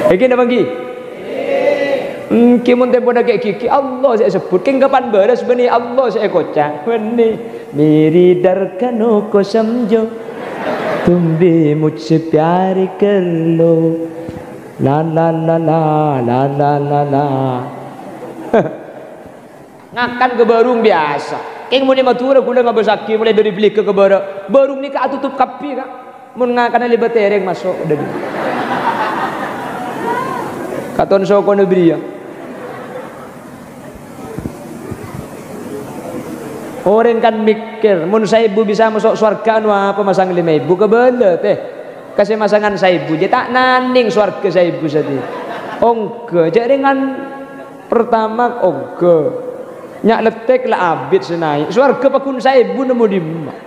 Iki napa nggih? Kimun tempo dak kiki Allah saya sebut king kapan beres beni Allah saya kocak beni meri darkano ko samjo tumbe mujhse pyar kar lo la la la la la la la la. Ngakan ke barung biasa king muni matura kula ngabasaki mulai dari beli ke barung ni ka tutup kapi ka mun ngakan libat tereng masuk udah gitu katon soko negeri ya. Orang kan mikir, mun 1.000 bisa masuk surga anu apa masang 5.000 kebele teh. Kasih masangan 1.000 je tak naning surga 1.000 sadi. Ongge, jak dengan pertama ongge. Nyak letek lah abid senai. Surga pakun 1.000 nemu di mak.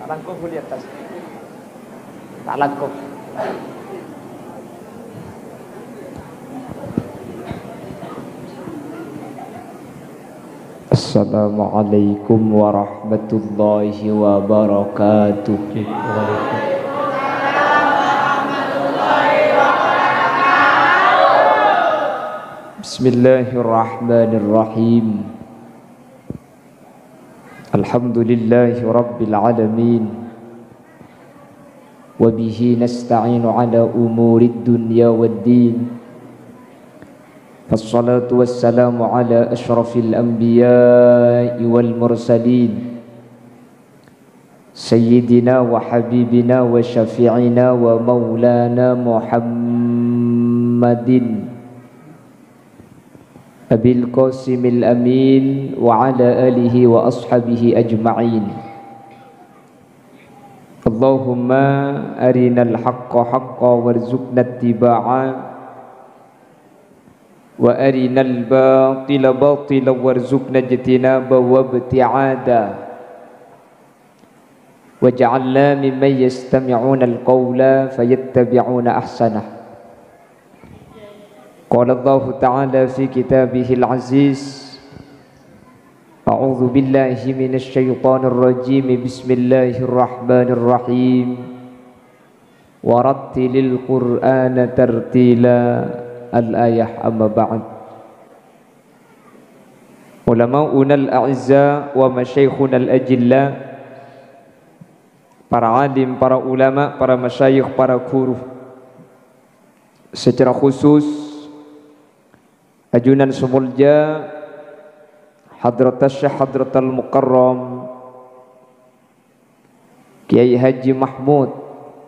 Langkung di atas. Tak langkung. Assalamualaikum warahmatullahi wabarakatuh. Bismillahirrahmanirrahim. Alhamdulillahi rabbil alamin. Wa bihi nasta'inu ala umurid dunya waddin. Wassalatu wassalamu ala ashrafil anbiya'i wal mursalin. Sayyidina wa habibina wa syafi'ina wa maulana Muhammadin Abil Qasimil Amin wa ala alihi wa ashabihi ajma'in. Allahumma arinal haqqa haqqa warzuqna ittiba'a wa arinal batila batila warzuqna ijtinaba wa ibti'ada waj'alna mimman yastami'una al-qawla fayattabi'una ahsanah. Qala Allah Ta'ala fi kitabihil aziz A'udzu billahi minasy syaithanir rajim. Bismillahirrahmanirrahim. Warattilil Qur'ana tartila. Al-ayah amma ba'd. Ulama'unal a'izza wa masyaikhunal ajilla, para alim, para ulama, para masyayikh, para guru, secara khusus Ajunan Sumulja Hadratas Syekh Hadratal Mukarram Kiai Haji Mahmud,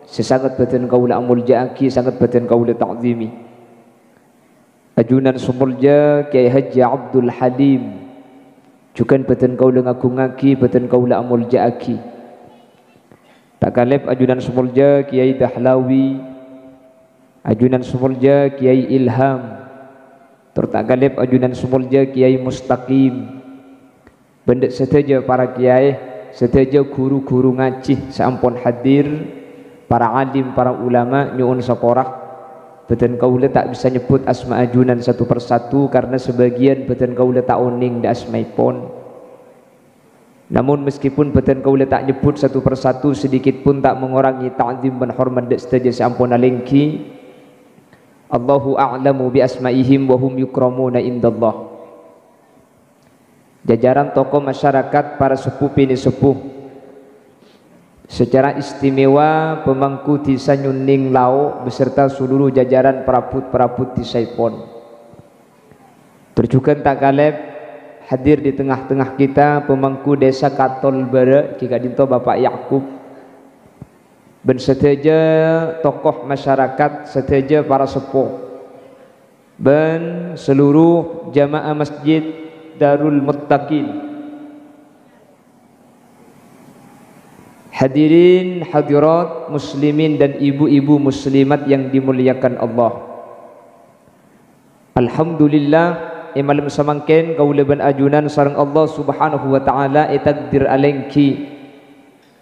sesangat batin kaula amuljaaki, sangat batin kaula ta'zimi. Ajunan Sumulja Kiai Haji Abdul Halim, juga batin kaula ngagungaki, batin kaula amuljaaki. Tak kalep ajunan Sumulja Kiai Dahlawi, ajunan Sumulja Kiai Ilham, tertagalib ajunan Sumulja Kiai Mustaqim, bendek seteja para kiai, seteja guru-guru ngaji sampun hadir, para alim, para ulama nyuun saporah. Beten kaula tak bisa nyebut asma ajunan satu persatu karena sebagian beten kaula tak uning da asmaipun. Namun meskipun beten kaula tak nyebut satu persatu, sedikit pun tak mengurangi ta'zim dan hormat dek seteja sampun alengki. Allahu a'lamu bi asma'ihim wa hum yukramuna indallah. Jajaran tokoh masyarakat, para sepuh bini sepuh, secara istimewa pemangku desa Nyuning Lao beserta seluruh jajaran perabot-perabot di Saipon. Terjukan tak kalep hadir di tengah-tengah kita pemangku desa Katol Bara Kika Dinto Bapak Yakub, dan seteja tokoh masyarakat, seteja para sepuh, dan seluruh jamaah masjid Darul Muttaqin. Hadirin hadirat muslimin dan ibu-ibu muslimat yang dimuliakan Allah. Alhamdulillah malam samangken kaula ban ajunan sareng Allah Subhanahu wa taala takdir alengki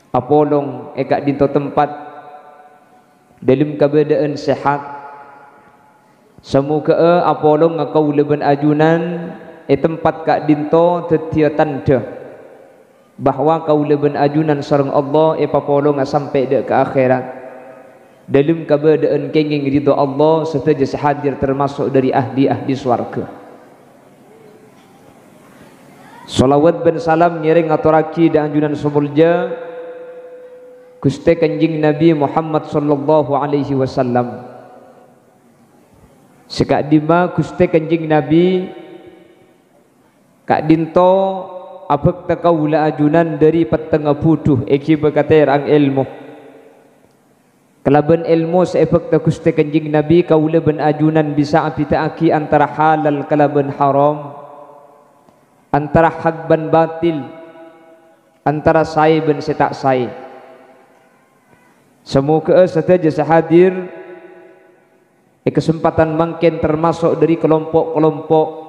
apolong eka dinto tempat dalam keadaan sehat. Semoga apolong kaula ban ajunan tempat kak dinto tetia tanda bahwa kaula ban ajunan sareng Allah papolong sampai ke akhirat dalam keadaan kenging ridho Allah serta jasa hadir termasuk dari ahli-ahli swarga. Salawat dan salam nyering aturaki dan ajunan sumulja Gusti Kanjeng Nabi Muhammad sallallahu alaihi wasallam. Sekak dima Gusti Kanjeng Nabi kak dinto abek takaula ajunan dari petengah puduh eki berkata ang ilmu kelaban ilmu seefek ta Gusti Kanjeng Nabi kaula ben ajunan bisa apitaaki antara halal kelaban haram, antara hak ban batil, antara sai ben setak sai. Semoga saja sehadir kesempatan mangken termasuk dari kelompok-kelompok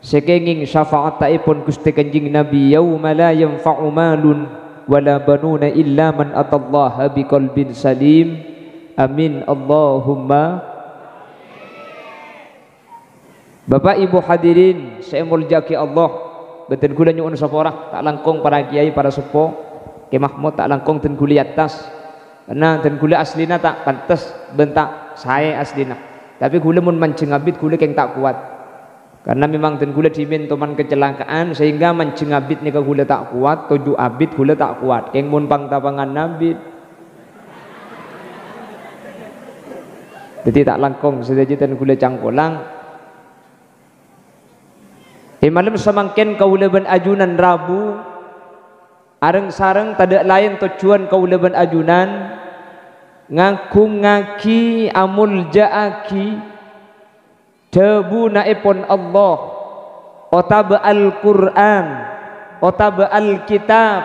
sekenging syafaat taipun Gusti Kanjeng Nabi yauma la yanfa'u malun wala banuna illa man atallaha biqalbin salim. Amin Allahumma. Bapak Ibu hadirin saya muljaki Allah, beten kula nyuwun sapora tak langkung para kiai para sepuh Ki Mahmud tak langkung ten kuli atas karena ten kuli aslina tak pantes bentak saya aslina, tapi kula mun mancing abit kula keng tak kuat karena memang ten gula dimin toman kecelakaan sehingga mancing abit ni gula tak kuat, tuju abit gula tak kuat, keng mun pang tapangan nabit. Jadi tak langkong sedaji ten gula cangkolang. Malam samangken kaula ban ajunan Rabu areng sareng tadak lain tujuan kaula ban ajunan ngaku ngaki amul jaaki debu naipun Allah otaba al-Quran otaba al-kitab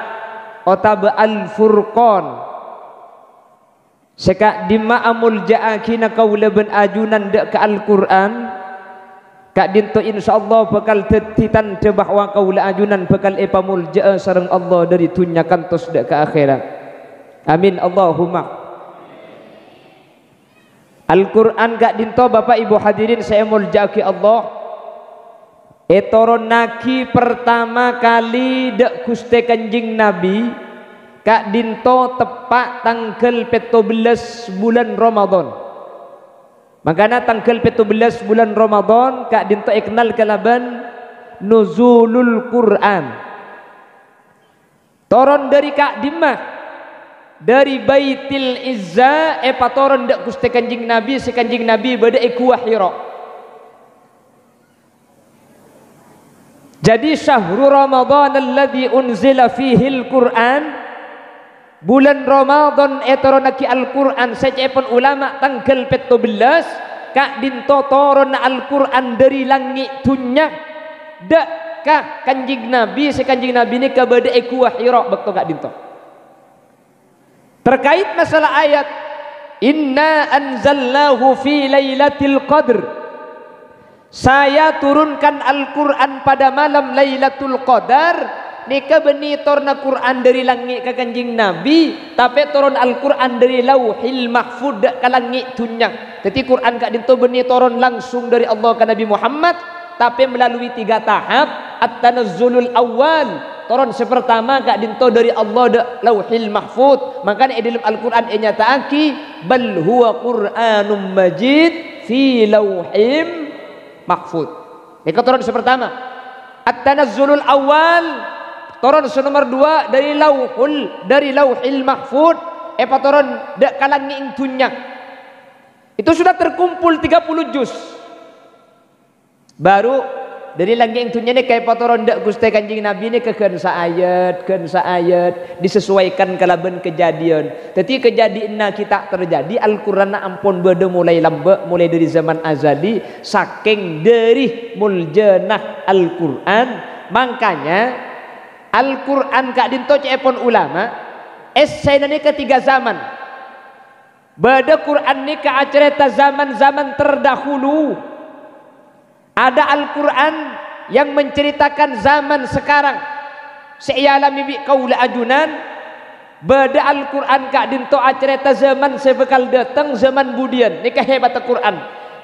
otaba al-furqan sekak dima amul ja'akina kaula ben ajunan dek ke Al-Quran kak dinto insyaallah bakal tetitan de bahwa kaula ajunan bakal epamul ja'a sareng Allah dari dunya kantos dek ke akhirat. Amin Allahumma. Al-Quran gak dinto Bapak Ibu hadirin saya muljaki Allah etoron naki pertama kali dek Gusti Kanjeng Nabi kak dinto tepak tanggal 17 bulan Ramadan. Makanya tanggal 17 bulan Ramadan kak dinto iknal kalaban nuzulul Quran toron dari kak dimah dari Baitil Izza patoron dak Gusti Kanjeng Nabi si Kanjeng Nabi bada Gua Hira. Jadi syahrul Ramadan alladzi unzila fihi al-Quran, bulan Ramadan etoron aki Al-Quran sacepon ulama tanggal 17 kak dinto toron Al-Quran dari langit dunya dak ka Kanjeng Nabi si Kanjeng Nabi ni ka bada Gua Hira bekto kak dinto. Terkait masalah ayat inna anzalnahu fi lailatul qadr, saya turunkan Al-Quran pada malam Lailatul Qadar nika beni torna Quran dari langit ke Kanjeng Nabi tapi turun Al-Quran dari Lauhil Mahfud ke langit dunya. Jadi Quran kak dinto beni turun langsung dari Allah ke Nabi Muhammad tapi melalui 3 tahap. At-tanazzulul awal turun sepertama kak dinto dari Allah de Lauhil Mahfud, makanya dalam Al-Quran nyataaki bal huwa Qur'anum Majid fi Lauhim Mahfud. Ini turun sepertama. At-tanazzulul awal turun nomor 2 dari Lauhil Mahfud turun de kalangi dunya. Itu sudah terkumpul 30 juz. Baru dari langit dunia ini kayak patoron dak Gusti Kanjeng Nabi ini kekeun saayat disesuaikan kalaban kejadian. Jadi kejadian kita terjadi Al-Qur'an ampun bade mulai lambe mulai dari zaman azali saking dari muljanah Al-Qur'an. Makanya Al-Qur'an kak dinto cepon ulama Esai ni ketiga zaman. Bada Quran ni ke acerita zaman-zaman terdahulu. Ada Al-Quran yang menceritakan zaman sekarang. Se'iyalami bi kaula ajunan. Bada Al-Quran kak dinto acerita zaman sebekal datang zaman budian. Ni kehebat Al-Quran.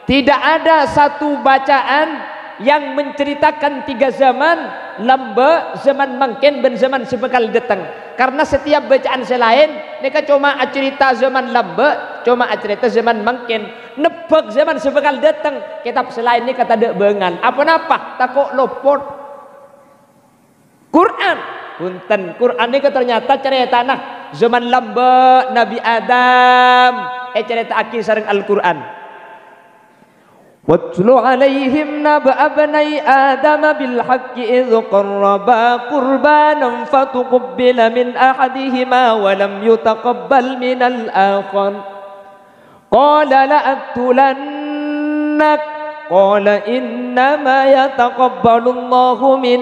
Tidak ada satu bacaan yang menceritakan tiga zaman, lamba, zaman mangken dan zaman sebekal datang. Karena setiap bacaan selain, mereka cuma cerita zaman lamba, cuma cerita zaman mangken, nebak zaman sebekal datang. Kitab selain ini kata dek bengan. Apa-apa, takut lopot. Quran, punten Quran ini ternyata cerita nah zaman lamba Nabi Adam, cerita akhir sareng Al-Quran. وَاتْلُ عَلَيْهِمْ نَبَأَ ابْنَيْ آدَمَ بِالْحَقِّ إِذْ قَرَّبَا قُرْبَانًا فَتُقُبِّلَ مِنْ أَحَدِهِمَا وَلَمْ يُتَقَبَّلْ مِنَ الْآخَرِ قَالَ لَأَقْتُلَنَّكَ قَالَ إِنَّمَا يَتَقَبَّلُ اللَّهُ مِنَ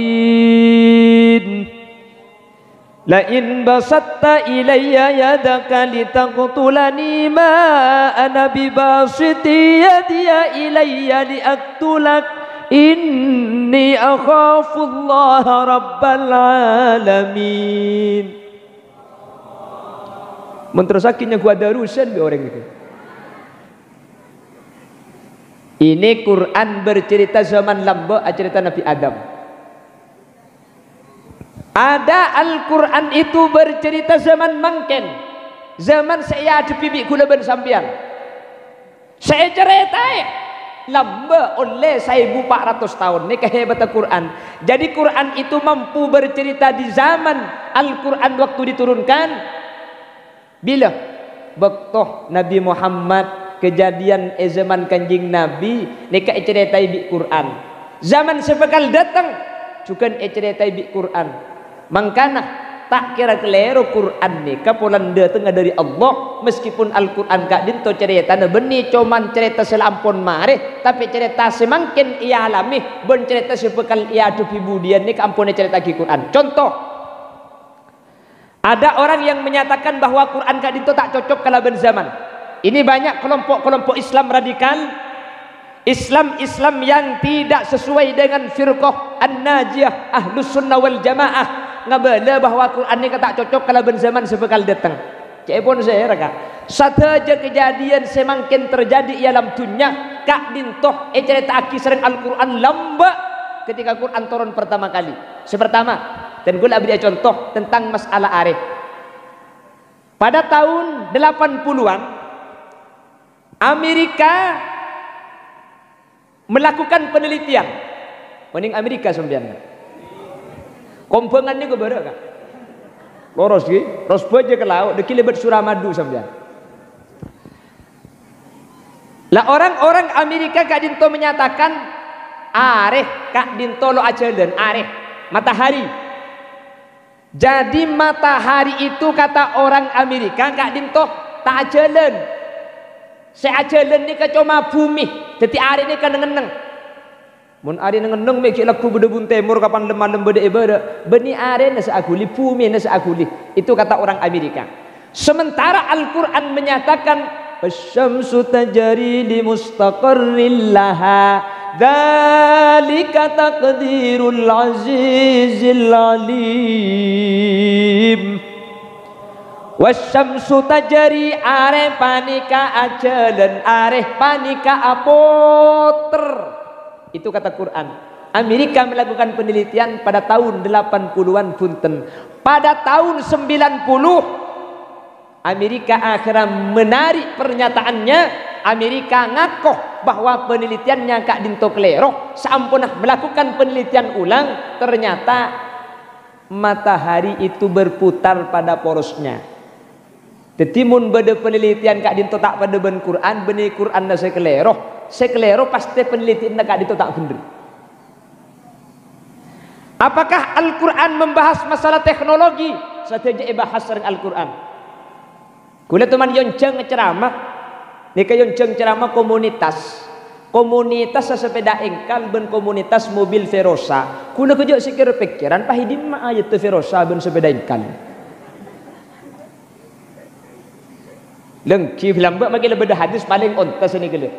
الْمُتَّقِينَ لئن بسطت إلي يدك لتقتلني ما أنا بباسط يدي إلي لأقتلك إني أخاف الله رب العالمين. Menterusakinnya gua darusan bi orang itu. Ini Quran bercerita zaman lamba, cerita Nabi Adam. Ada Al-Quran itu bercerita zaman mangken, zaman saya ada bibi gula ben sampian. Saya ceritai lamba oleh 1400 tahun. Ini kehebatan Quran. Jadi Quran itu mampu bercerita di zaman Al-Quran waktu diturunkan. Bila bektoh Nabi Muhammad kejadian zaman kanjing Nabi, nika ceritai bi Quran. Zaman sebekal datang juga ceritai bi Quran. Mangkana tak kira keliru Quran ni kapulan datang dari Allah, meskipun Al-Quran kak dinto cerita na beni cuman cerita selampun mare, tapi cerita semangkin ia alami ben cerita sebekal ia adupi budian ni kampune cerita ki Quran. Contoh, ada orang yang menyatakan bahwa Quran kak dinto tak cocok kala ben zaman. Ini banyak kelompok-kelompok Islam radikal, Islam yang tidak sesuai dengan firqah An-Najiyah Ahlus Sunnah wal Jamaah, ngabala bahwa Quran ni tak cocok kalau ben zaman sebekal datang. Cek pun saya raka. Sateja kejadian semangkin terjadi dalam dunia kak dintoh cerita aki sering Al-Quran lamba ketika Quran turun pertama kali. Sepertama, dan gue beri contoh tentang masalah arif. Pada tahun 80-an Amerika melakukan penelitian. Mending Amerika sembilan. Kompengan ni keberak kan? Loros ki, ros baje ke laut, deki lebat Suramadu sampean. Lah orang-orang Amerika kak dinto menyatakan areh kak dinto lo ajalan areh matahari. Jadi matahari itu kata orang Amerika kak dinto tak ajalan. Saya ajalan ni kacoma bumi, jadi areh ni kan neneng. Mun ari nengeneng mek laku bedebun timur kapan lemah bede ibada beni are nasa aguli bumi nasa aguli, itu kata orang Amerika. Sementara Al-Quran menyatakan asy-syamsu tajri li mustaqarril laha dzalika taqdirul azizil alim. Wasyamsu tajri are panika ajalan are panika apoter. Itu kata Quran. Amerika melakukan penelitian pada tahun 80-an punten. Pada tahun 90 Amerika akhirnya menarik pernyataannya. Amerika ngakoh bahwa penelitiannya kak dinto klero. Seampunah melakukan penelitian ulang, ternyata matahari itu berputar pada porosnya. Tetimun beda penelitian kak dinto tak pada ben Quran, beni Quran na sekelero pasti penelitian nak itu tak benar. Apakah Al-Quran membahas masalah teknologi? Saja bahas dengan Al-Quran. Kula teman yonceng ceramah, nika yonceng ceramah komunitas sepeda engkal ben komunitas mobil Verosa. Kula kerja sikir pikiran pahidim ma ayat Verosa ben sepeda engkal. Lengki lambat makin lebih hadis paling ontas ini gele.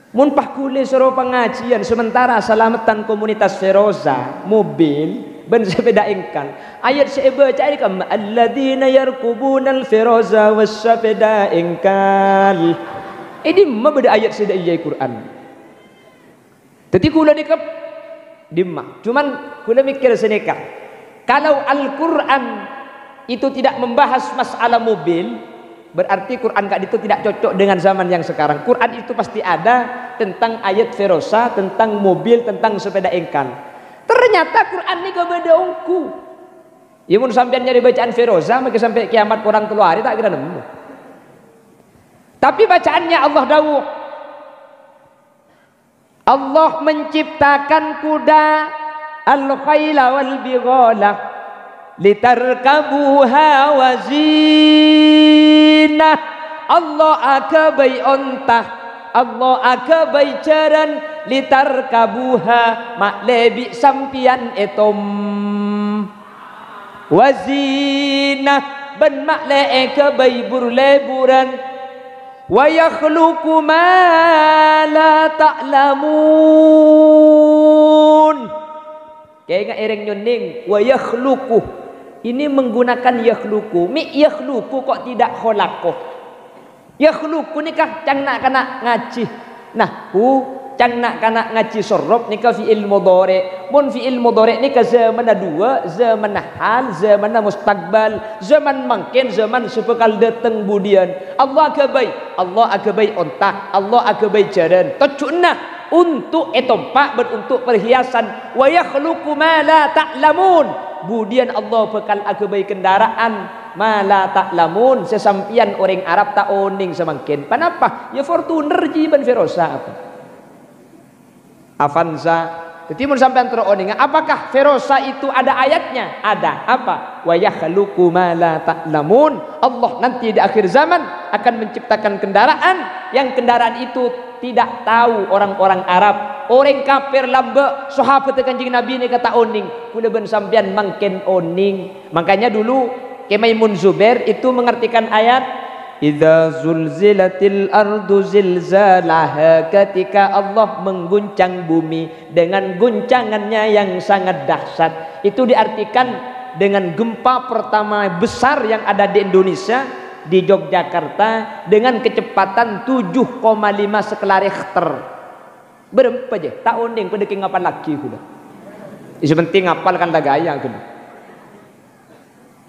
Mun pah kule suruh pengajian sementara selamatan komunitas Feroza mobil ben sepeda engkal. Ayat saya baca ini kam alladzina yarkubunal Feroza was sepeda engkal. Ini mah beda ayat saya dari Quran. Tapi kula dikap dimah. Cuman kula mikir seneka. Kalau Al-Quran itu tidak membahas masalah mobil, berarti Quran itu tidak cocok dengan zaman yang sekarang. Quran itu pasti ada tentang ayat Feroza, tentang mobil, tentang sepeda engkal. Ternyata Quran ini gak beda ongku. Ya mun sampean nyari bacaan Feroza, maka sampai kiamat orang keluar hari tak kira nemu. Tapi bacaannya Allah dawuh. Allah menciptakan kuda al-khayla wal bighala litarkabuha wazinah. Allah akabai ontah, Allah akabai jaran litarkabuha mak lebi sampian etom wazinah ben mak le akabai burleburan wa yakhluqu ma la ta'lamun. Kayak enggak ereng nyuning wa yakhluqu. Ini menggunakan yakhluqu. Mi yakhluqu kok tidak khalaqah. Yakhluqu nikah cang nak kana ngaji. Nah, cang nak kana ngaji sorob nikah fi'il mudhari. Mun fi'il mudhari nikah zaman dua, zaman hal, zaman mustaqbal, zaman mungkin, zaman sepekal datang budian. Allah akabai ontak, Allah akabai jaran. Tocuna untuk etompak beruntuk perhiasan. Wa yakhluqu ma la ta'lamun. Budian Allah bekal akabai kendaraan ma la ta'lamun. Sesampian orang Arab tak oning semangkin. Kenapa? Ya Fortuner jiban Feroza apa? Avanza. Jadi mun sampean teroning, apakah Feroza itu ada ayatnya? Ada. Apa? Wa yakhluqu ma la ta'lamun. Allah nanti di akhir zaman akan menciptakan kendaraan yang kendaraan itu tidak tahu orang-orang Arab. Orang kafir lambe sahabat Kanjeng Nabi ni kata oning. Kula ben sampean mangken oning. Makanya dulu Maimun Zubair itu mengartikan ayat idza zulzilatil ardu zilzalaha, ketika Allah mengguncang bumi dengan guncangannya yang sangat dahsyat. Itu diartikan dengan gempa pertama besar yang ada di Indonesia, di Yogyakarta, dengan kecepatan 7,5 skala Richter. Berapa aja tak ondeng pada ngapal lagi sudah. Isu penting ngapal kan gaya kuda.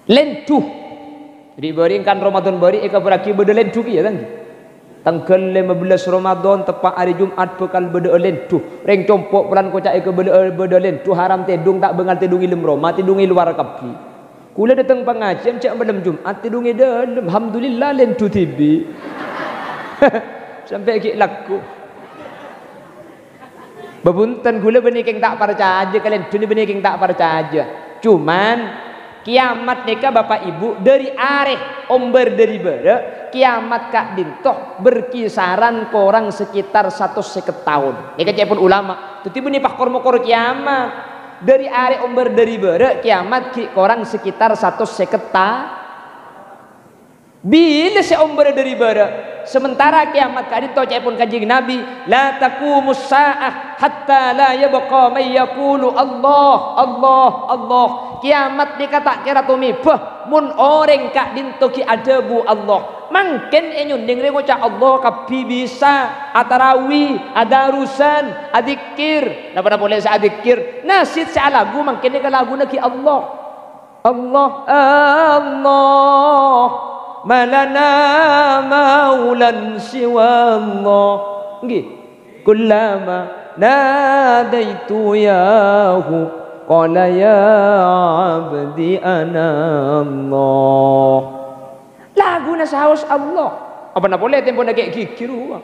Lentuh. Jadi beringkan Ramadan beri eka beraki beda lentuh ya tanggi. Tanggal 15 Ramadan tepat hari Jumat bekal beda lentuh. Reng compok pelan kocak eka beda lentuh haram tedung tak bengal tedungi lem Roma tedungi luar kapi. Kula datang pengajian cak malam Jumat tedungi dalam. Alhamdulillah lentuh tibi. Sampai ki laku. Bebuntan gula benih keng tak percaya aja kalian tu ni benih keng tak percaya aja. Cuman kiamat neka bapak ibu dari areh omber dari bere kiamat kak dintoh berkisaran korang sekitar 150 tahun. Neka cepun ulama. Tuti benih pak kormokor kiamat dari areh omber dari bere kiamat ki korang sekitar 150 tahun. Bila seomber dari bara sementara kiamat kali to cepun Kanjeng Nabi la taqumus saah hatta la yabqa may yaqulu Allah Allah Allah. Kiamat dikata kira tumibah mun orang kak dintoki adabu Allah mangken enyunding ngocak Allah kapi bisa atarawi adarusan adzikir napa boleh sa adzikir nasid sa lagu mangken ka lagu naki Allah Allah Allah malana maulan siwa Allah nggih kullama nadaitu yahu qala ya abdi ana Allah. Lagu na saos Allah apa na boleh tempo na kayak kikiru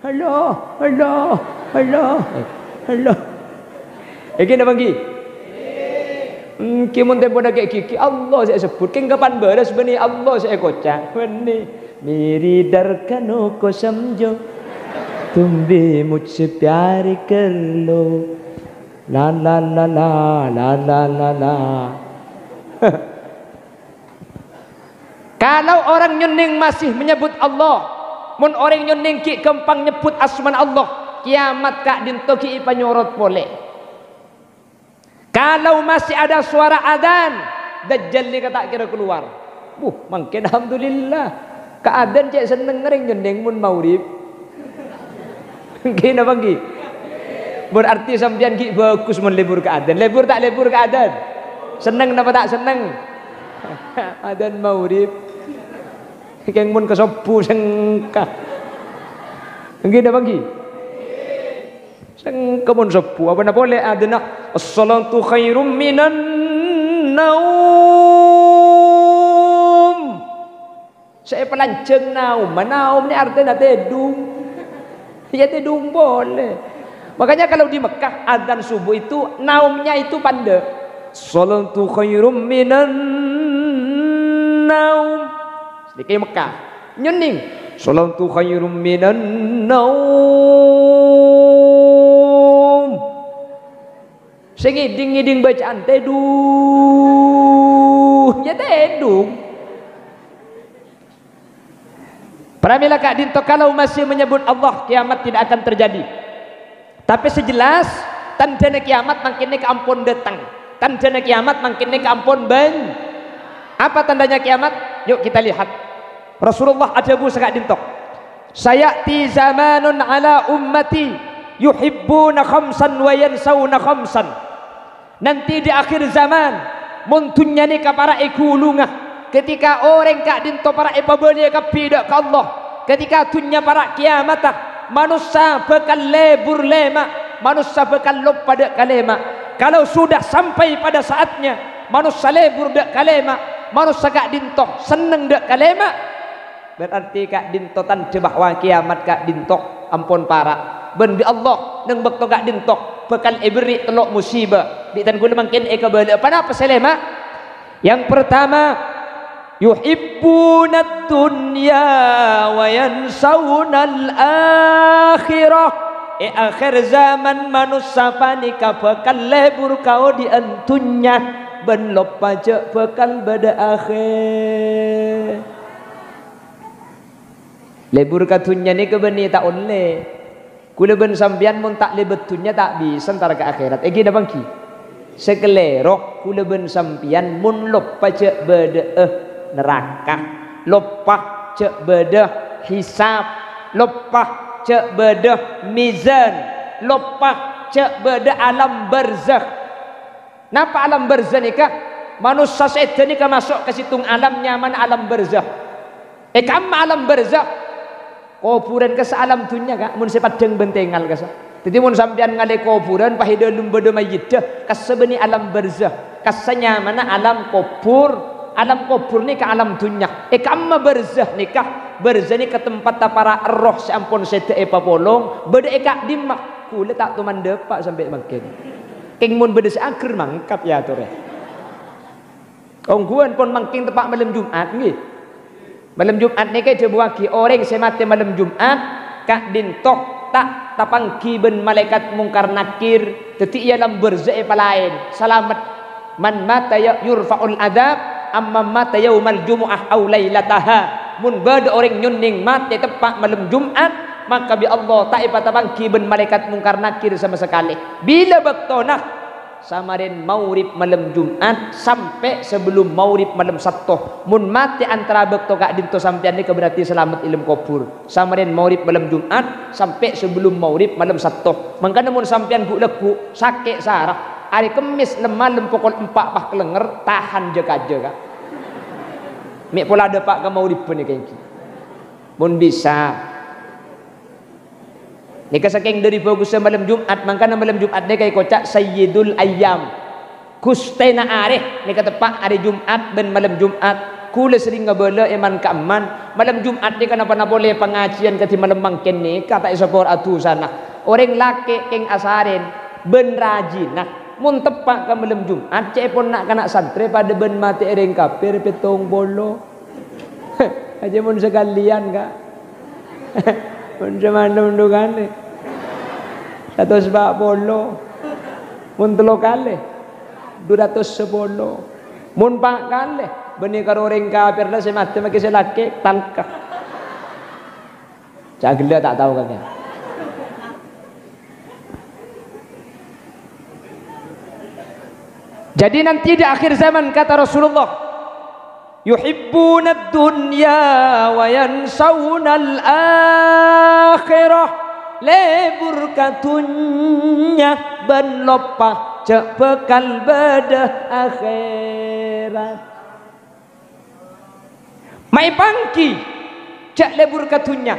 Allah Allah Allah Allah iki na banggi kimun tempo na kayak kiki Allah saya sebut king kapan baras bani Allah saya kocak bani miri darkano ko samjo tumbe mujhse pyar kar lo la la la la la la la la Kalau orang nyuning masih menyebut Allah, mun orang nyuning ki gampang nyebut asman Allah, kiamat kak dinto ki panyorot boleh. Kalau masih ada suara adzan, dajjal ni kata kira keluar. Mungkin alhamdulillah. Ka adzan cek seneng ngering nyuning mun maurib. Gina bangki. Berarti sampean ki bagus mun lebur ke adzan. Lebur tak lebur ke adzan? Seneng napa tak seneng? Adzan maurib. Keng mun kesopu sengka. Gina bangki. Sengka mun sopu apa na boleh adana as-salatu khairum minan naum. Saya pelanceng naum. Naum ni artinya tedung. Ya tedung boleh. Makanya kalau di Mekah adzan subuh itu naumnya itu panda. Salatu khairum minan naum. Sedikit Mekah nyuning salatu khairum minan naum. Sing ngiding-ngiding bacaan teduh ya tedung. Pramila kak dinto kalau masih menyebut Allah kiamat tidak akan terjadi. Tapi sejelas tandanya kiamat makin ke ampun datang. Tandanya kiamat makin ke ampun ben. Apa tandanya kiamat? Yuk kita lihat. Rasulullah ajabu sekak dintok. Sayati zamanun ala ummati yuhibbuna khamsan wa yansawna khamsan. Nanti di akhir zaman muntunnya ni ka para ikulunga. Ketika orang kak dinto para ipabani ka pidak ka Allah. Ketika tunya para kiamatah manusia bakal lebur lema, manusia bakal lupa dak kalema. Kalau sudah sampai pada saatnya manusia lebur dak kalema, manusia kak dinto seneng dak kalema, berarti kak dinto tanda bahwa kiamat kak dinto ampun para ben bi Allah nang bakto kak dinto bakal ibri telok musibah di tan guna mungkin balik apa selema. Yang pertama yuhibbuna dunya wa yansawna al-akhirah. Akhir zaman manusia panika bakal lebur kau di antunya ben lupa je bakal pada akhir. Lebur katunya ni kebeni tak oleh. Kula ben sambian mun tak lebetunya tak bisa ntar ke akhirat. Dah bangki. Sekelero kula ben sambian mun lupa je beda neraka, lupa je beda hisab, lupa je beda mizan, lupa je beda alam barzakh. Napa alam barzakh ni kah? Manusia setan ni kah masuk ke situng alam nyaman alam barzakh. Kam alam barzakh kuburan ke alam dunia kak mun sepadang bentengal kasa. Jadi mun sampean ngale kuburan pahida lumba mayit dah kasebeni alam barzakh. Kasanya mana alam kubur. Alam kubur ni ke alam dunia. Kamma barzakh nikah. Barzakh ni ke tempat para roh seampun sete epa polong. Beda kak dimah. Kula tak tuman depak sampai makin. Keng mun beda seakhir mangkap ya tore. Ongguan pun mangking tepak malam Jumat nggih. Malam Jumat ni ke jebuaki orang semati malam Jumat kak dintok tak tapangki ben malaikat mungkar nakir teti ia dalam berzai palain selamat man mata yurfa'ul adab amma mata yaumal jumu'ah aw lailataha. Mun bada orang nyuning mati tepak malam Jumat maka bi Allah tak ipatapangki ben malaikat mungkar nakir sama sekali. Bila baktonah samarin maurib malam Jumat sampai sebelum maurib malam Sabtu. Mun mati antara bekto kak dinto sampean ni berarti selamat ilmu kubur. Samarin maurib malam Jumat sampai sebelum maurib malam Sabtu. Mangkana mun sampean gu leku sakit sarah hari Kemis lemah pukul 4 pah kelenger tahan jaga-jaga. Mik pula ada pak ke maurib ni kengki. Mun bisa ni saking dari fokus malam Jumat, mangkana malam Jumat ni kay kocak sayyidul ayyam. Kustena areh ni tepak hari Jumat ben malam Jumat. Kula sering ngabala iman ka aman. Malam Jumat ni kenapa na boleh pengajian kati malam mangken ni kata isapor atu sana. Orang laki keng asarin ben rajinah. Mun tepak ka malam Jumat cek pun nak kana santri pada ben mati ering kafir petong bolo. Aja mun sekalian ka. Mun malam dugan ni. Satu sebab bolo. Mun telo kali 210. Mun 4 kali Benih karo orang kafir lah saya mati makin saya laki talkah. Cagila tak tahu kan ya. Jadi nanti di akhir zaman kata Rasulullah, yuhibbuna ad-dunya wa yansawna al-akhirah. Lebur katunya ban lopah cek bekal bedah akhirat. Mai pangki cek lebur katunya.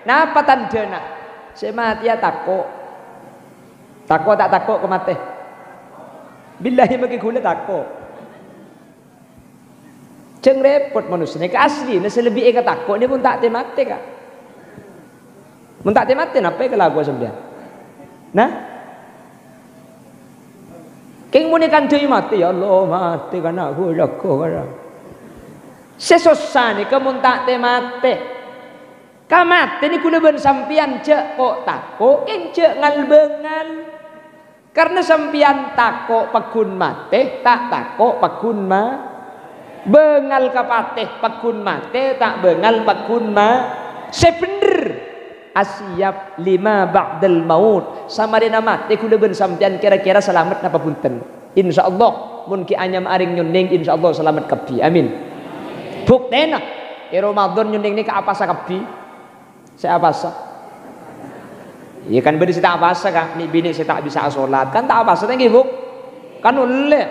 Napa tandana? Saya mati ya takut. Takut tak takut ke mati. Billahi bagi gula takut. Ceng repot manusia ni ke asli ni selebih eka takut ni pun tak mati kak. Mun tak mati napa ke lagu sembilan. Nah. Keng muni kan deui mati ya Allah mati kan aku laku kan. Sesosa ni ke mun tak mati. Ka mati ni kula ben sampian cek kok takut keng cek ngalbengal. Karena sampian takut pakun mate tak takut pakun ma bengal kapateh pakun mate tak bengal pakun ma sebener asyap lima ba'dal maut sama dina mate kula ben sampian kira-kira selamat napa punten insyaallah mun ki anyam aring nyuning insyaallah selamat kabeh amin buktena Ramadan nyuning ni ka apa sa kabeh saya apa sa. Iya kan beri saya tak puasa kan, ni bini saya tak bisa sholat kan tak puasa tadi buk, kan uleh.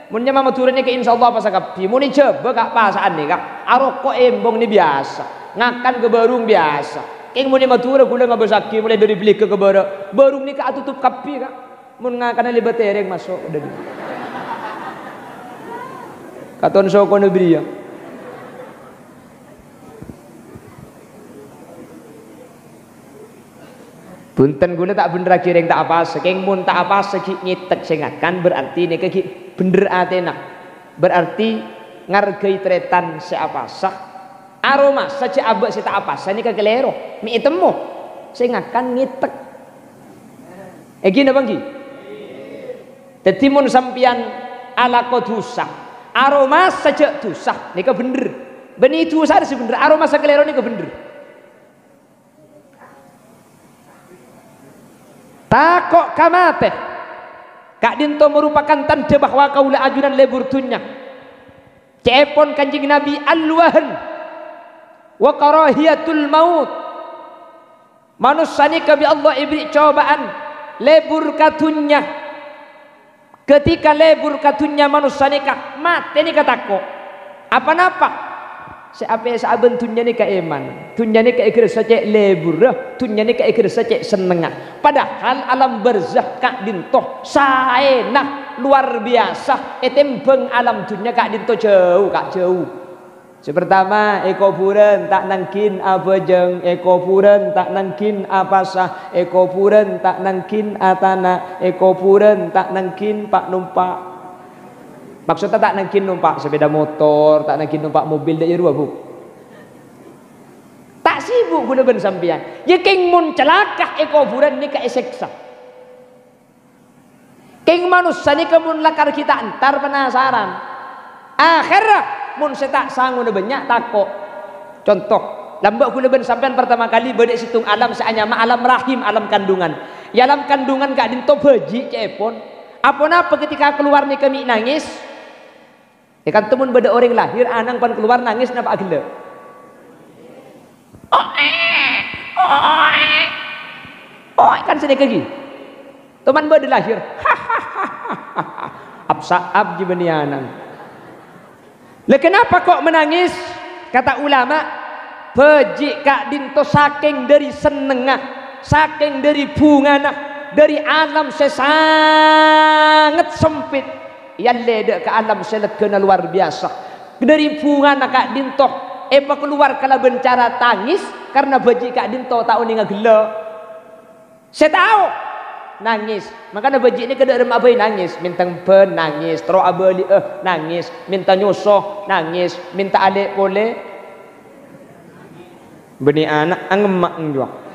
Munnya mama turun ni ke insya Allah puasa kapi, muni coba kak pasaan ni kak, arok ko embong ni biasa, ngakan ke barung biasa. Keng muni matura kula nggak bersaki mulai dari beli ke barung ni kak tutup kapi kak, mun ngakan li batereng masuk udah di. Katon soko negeri ya. Punten gula tak bener kireng tak apa sekeng mun tak apa seki ngitek sengakan berarti ni ke bener atena berarti ngargai tretan seapa sah aroma saja abek si tak apa sah ni ke kelero mi itemu sengakan ngitek gini bangki tetimun sampian ala kodusa aroma saja tusah ni ke bener benih itu sah si bener aroma sa kelero ni ke bener. Takok kamate Kak Dinto merupakan tanda bahwa kaula ajunan lebur tunya cepon kanjing Nabi alwahan wa karahiyatul maut manusia ni kami Allah ibri cobaan lebur katunya ketika lebur katunya manusia ni kak mati ni katako apa napa siapa saben tunya ni ka eman tunya ni ka ikir saja lebur tunya ni ka ikir saja senengah padahal alam barzah kak dintoh saenah luar biasa etembeng alam tunya kak dintoh jauh kak jauh sepertama ekopuren tak nangkin apa jeng ekopuren tak nangkin apa sah ekopuren tak nangkin atana ekopuren tak nangkin pak numpak. Maksudnya tak nangkin numpak sepeda motor, tak nangkin numpak mobil dari rumah bu. Tak sibuk guna ben sampian. Ya keng mun celaka ekoburan ni ka eseksa. Keng manusia ni kemun lakar kita antar penasaran. Akhirnya mun saya tak sanggup banyak takut. Contoh, lambak guna ben sampian pertama kali bedek situng alam seanyama alam rahim, alam kandungan. Ya alam kandungan gak dinto beji cepon. Apa ketika keluar ni kami nangis. Ya kan temun beda orang lahir anang pan keluar nangis napa agile. Kan sedek lagi. Teman beda lahir. Absaab jibani anang. Lah kenapa kok menangis? Kata ulama, beji kak dinto saking dari senengah, saking dari bungana, dari alam sesangat sempit. Yang leda ke alam selet kena luar biasa dari bunga kak dintoh apa keluar kalau bencara tangis karena baji kak dintoh tahu ni ngagelo saya tahu nangis makanya baji ini kada rem abai nangis minta ben nangis tro abali nangis minta nyusoh nangis minta alek boleh beni anak angemak njua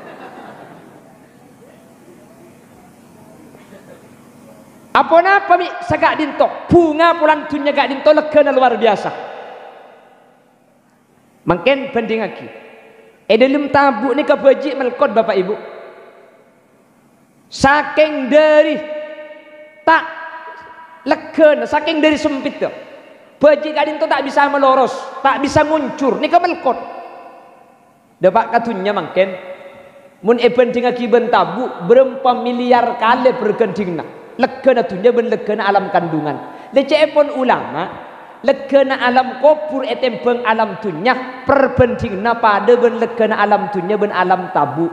apa napa mi sagak dinto bunga pulang tunya gak dinto legana luar biasa Makin banding lagi. Dalam tabuk ni kebajik melkot Bapak Ibu. Saking dari tak leken, saking dari sempit tu. Bajik kadin tu tak bisa meloros, tak bisa nguncur. Ni melkot. Dapat katunya makin. Mun banding lagi bentabuk berapa miliar kali bergendingna. Leken atunya ben leken alam kandungan. Leceh ulama. Lekena alam kopur etempeng alam dunya perbandingna pada ben lekena alam dunya ben alam tabu.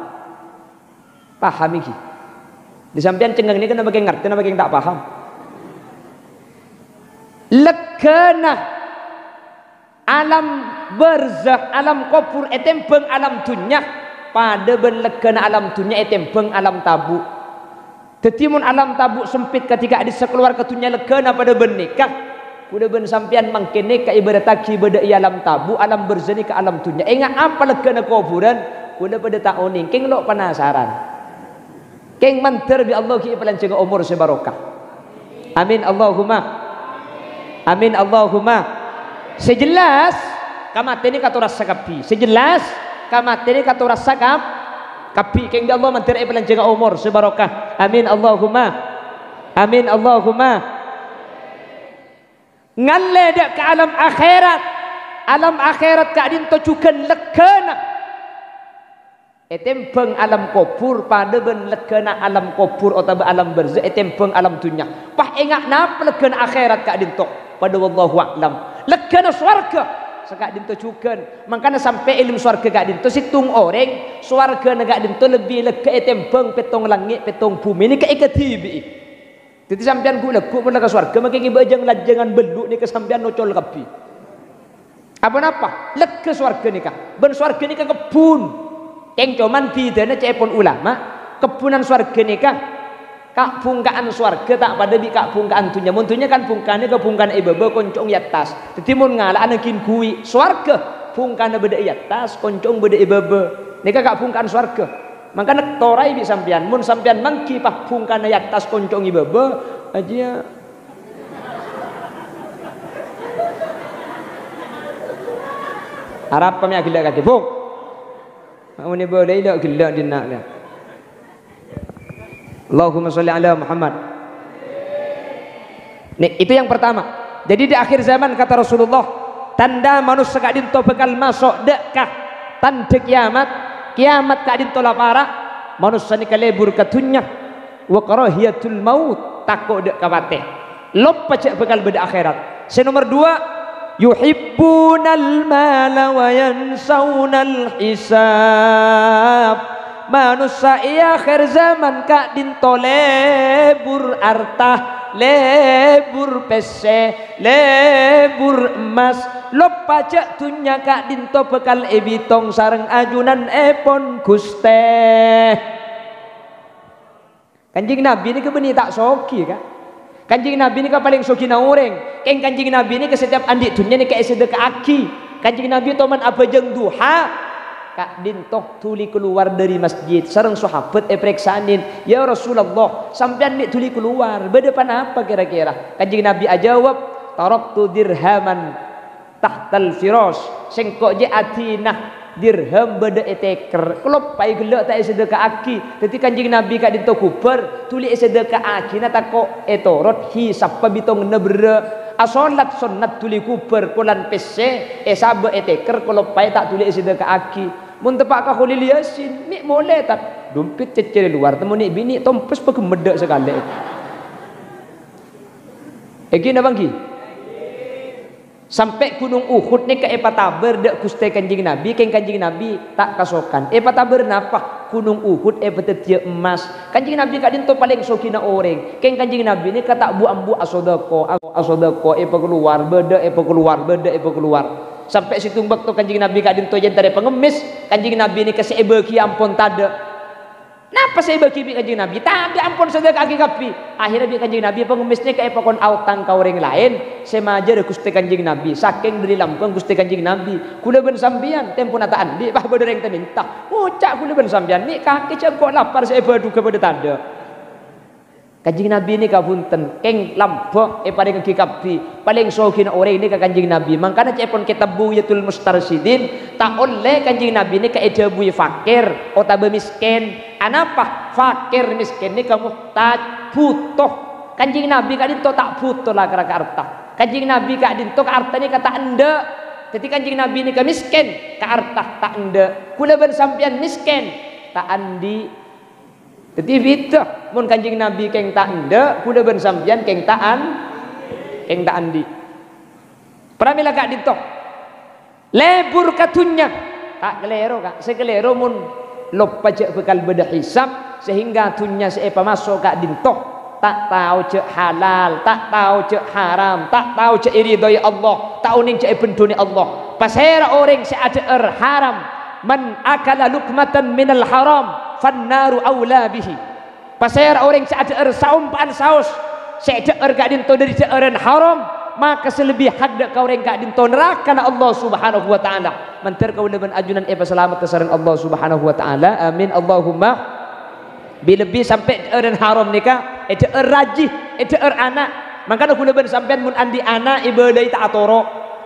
Paham iki? Di sampean cengeng ini kan bagian ngerti, bagian tak paham. Lekena alam barzakh, alam kopur etempeng alam dunya pada ben lekena alam dunya etempeng alam tabu. Tetimun alam tabu sempit ketika ada sekeluar ketunya lekena pada ben nikah. Kuda ben sampian mangkene ka ibarat taki beda alam tabu alam berzani ke alam dunya. Ingat apa legana kuburan? Kuda pada tak oning. Keng lo penasaran. Keng manter bi Allah ki pelan cenga umur sebarokah. Amin Allahumma. Amin Allahumma. Sejelas kamatene katu rasa kapi. Sejelas kamatene katu rasa kapi. Keng Allah manter pelan cenga umur sebarokah. Amin Allahumma. Amin Allahumma. Ngalle dak ke alam akhirat kadin tojukan lekena etempeng alam kubur pada ben lekena alam kubur atau alam barzakh etempeng alam dunya pah ingat napa lekena akhirat kadin tok pada wallahu a'lam lekena swarga sakadin tojukan makanya sampai ilmu swarga kadin to situng orang swarga kadin to lebih lega etempeng petong langit petong bumi ni ka ikatibi. Jadi sampean gula ku mula ke swarga makin ibajang lajangan beluk ni ke sampean nocol kapi. Apa-apa? Leg ke swarga ni kah? Ben swarga ni kah kebun. Keng cuman bidana cepon ulama kebunan swarga ni kah? Kak bungkaan swarga tak pada bi kak bungkaan tunya. Muntunya kan bungkane ke bungkaan ibaba koncong yatas. Jadi mun ngala anakin kui swarga bungkane beda yatas koncong beda ibaba. Ni kak bungkaan swarga. Makanya torai bi sampean mun sampean mangki pah bungkana yatas koncong ibaba aja Arab pamya gila kate bung mau ni boleh dak gila dinak dia Allahumma sholli ala Muhammad. Nih itu yang pertama. Jadi di akhir zaman kata Rasulullah tanda manusia kadin to bekal masuk dekkah tanda kiamat kadin tolak parah manusia ni kalebur katunya wa karahiyatul maut takut dek kabate lop pacak bekal beda akhirat. Nomor 2 yuhibbunal mala wa yansaunal hisab. Manusia akhir zaman kadin tolebur artah lebur pese lebur emas lop pajak tunya kak dinto bekal ebitong sareng ajunan epon guste. Kanjing Nabi ini kebeni tak soki kak. Kanjing Nabi ini paling soki na orang. Keng kanjing Nabi ini ke setiap andik dunia ini kayak sedekah aki. Kanjing Nabi toman abajang duha kak dintok tuli keluar dari masjid sareng sahabat periksanin ya Rasulullah sampean mik tuli keluar berdepan apa kira-kira. Kanjing Nabi ajawab taraktu dirhaman tahtal firas sing kok je atinah dirham beda eteker kelop pai gelak tak sedekah aki. Dadi kanjing Nabi kak dinto kuber tuli sedekah aki na tak kok etorot hisap bitong nebre asolat sunnat tuli kuber kulan pesse sabe eteker kalau pai tak tuli sedekah aki. Mun tepak ka khulil yasin mik moleh tak dompet cecer luar temu ni bini tompes pegemedek sekali. Egi na bangki sampai gunung Uhud ni ke epataber dak guste kanjing Nabi keng kanjing Nabi tak kasokan epataber napa gunung Uhud betetia emas kanjing Nabi kak dinto paling sokina orang keng kanjing Nabi ni kata bu ambu asodako keluar beda keluar sampai situng waktu kanjing Nabi kak dinto jen tare pengemis kanjing Nabi ni kasih ebeki ampun tada. Napa saya bagi kanjing Nabi? Tak ada ampun saja kaki kapi. Akhirnya bi kanjing Nabi pengemisnya ke epokon autang ka orang lain. Semaja de gusti kanjing Nabi. Saking dari Lampung gusti kanjing Nabi. Kula ben sambian tempo nataan di bah bodoreng minta. Ucak kula ben sambian ni kaki cengkok lapar saya badu kepada tanda. Kanjeng Nabi ni kabunten keng lampok paling kikapi paling sokin orang ini ke Kanjeng Nabi. Mangkana cepon kitabuyatul mustarsidin tak oleh Kanjeng Nabi ni ka edabui fakir atau miskin. Anapa fakir miskin ni kamu muhtaj butuh. Kanjeng Nabi ka dinto tak butuh lah kara harta. Kanjeng Nabi ka dinto ka harta ni kata ende. Jadi Kanjeng Nabi ni ka miskin ka harta tak ende. Kula ben sampean miskin tak andi. Jadi beda mun Kanjeng Nabi keng tak ende, kula ben sampeyan keng tak andi. Pramila kak ditok. Lebur katunya. Tak kelero kak, sekelero mun lupa cek bekal bedah hisab sehingga tunya sepa masuk kak dintok. Tak tahu cek halal, tak tahu cek haram, tak tahu cek ridhoi Allah, tahu ning cek bendone Allah. Pasera orang se ada haram. Man akala lukmatan minal haram fannaru aula bihi. Pasal orang seada saumpaan saus seada gak dinto dari searan haram maka selebih hak dak kau orang gak dinto neraka na Allah Subhanahu wa taala. Mentar kau leban ajunan selamat sareng Allah Subhanahu wa taala. Amin Allahumma. Lebih sampai searan haram nikah searan rajih searan anak. Maka kau leban sampean mun andi anak ibadah tak atoro.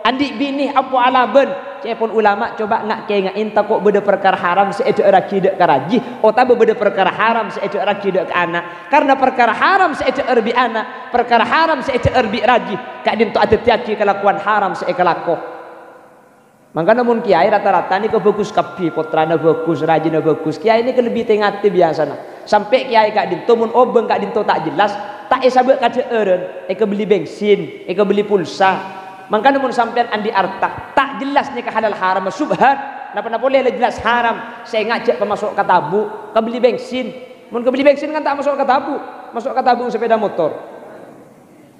Andi bini apa alaben cepon ulama coba ngak kengain takut beda perkara haram seedo rakidak karaji atau beda perkara haram seedo rakidak ke anak karena perkara haram seedo erbi anak perkara haram seedo erbi raji kak dinto hati-hati kelakuan haram seekalako. Maka namun kiai rata-rata ni bagus kapi putrana bagus rajina bagus kiai ini kelebih tengati biasa nah sampai kiai kak dinto mun obeng kak dinto tak jelas tak esabek kade eren beli bensin beli pulsa. Maka namun sampean andi arta tak jelas ni ke halal haram subhat napa boleh jelas haram saya ngajak pemasok katabu kebeli bensin mun kebeli bensin kan tak masuk katabu sepeda motor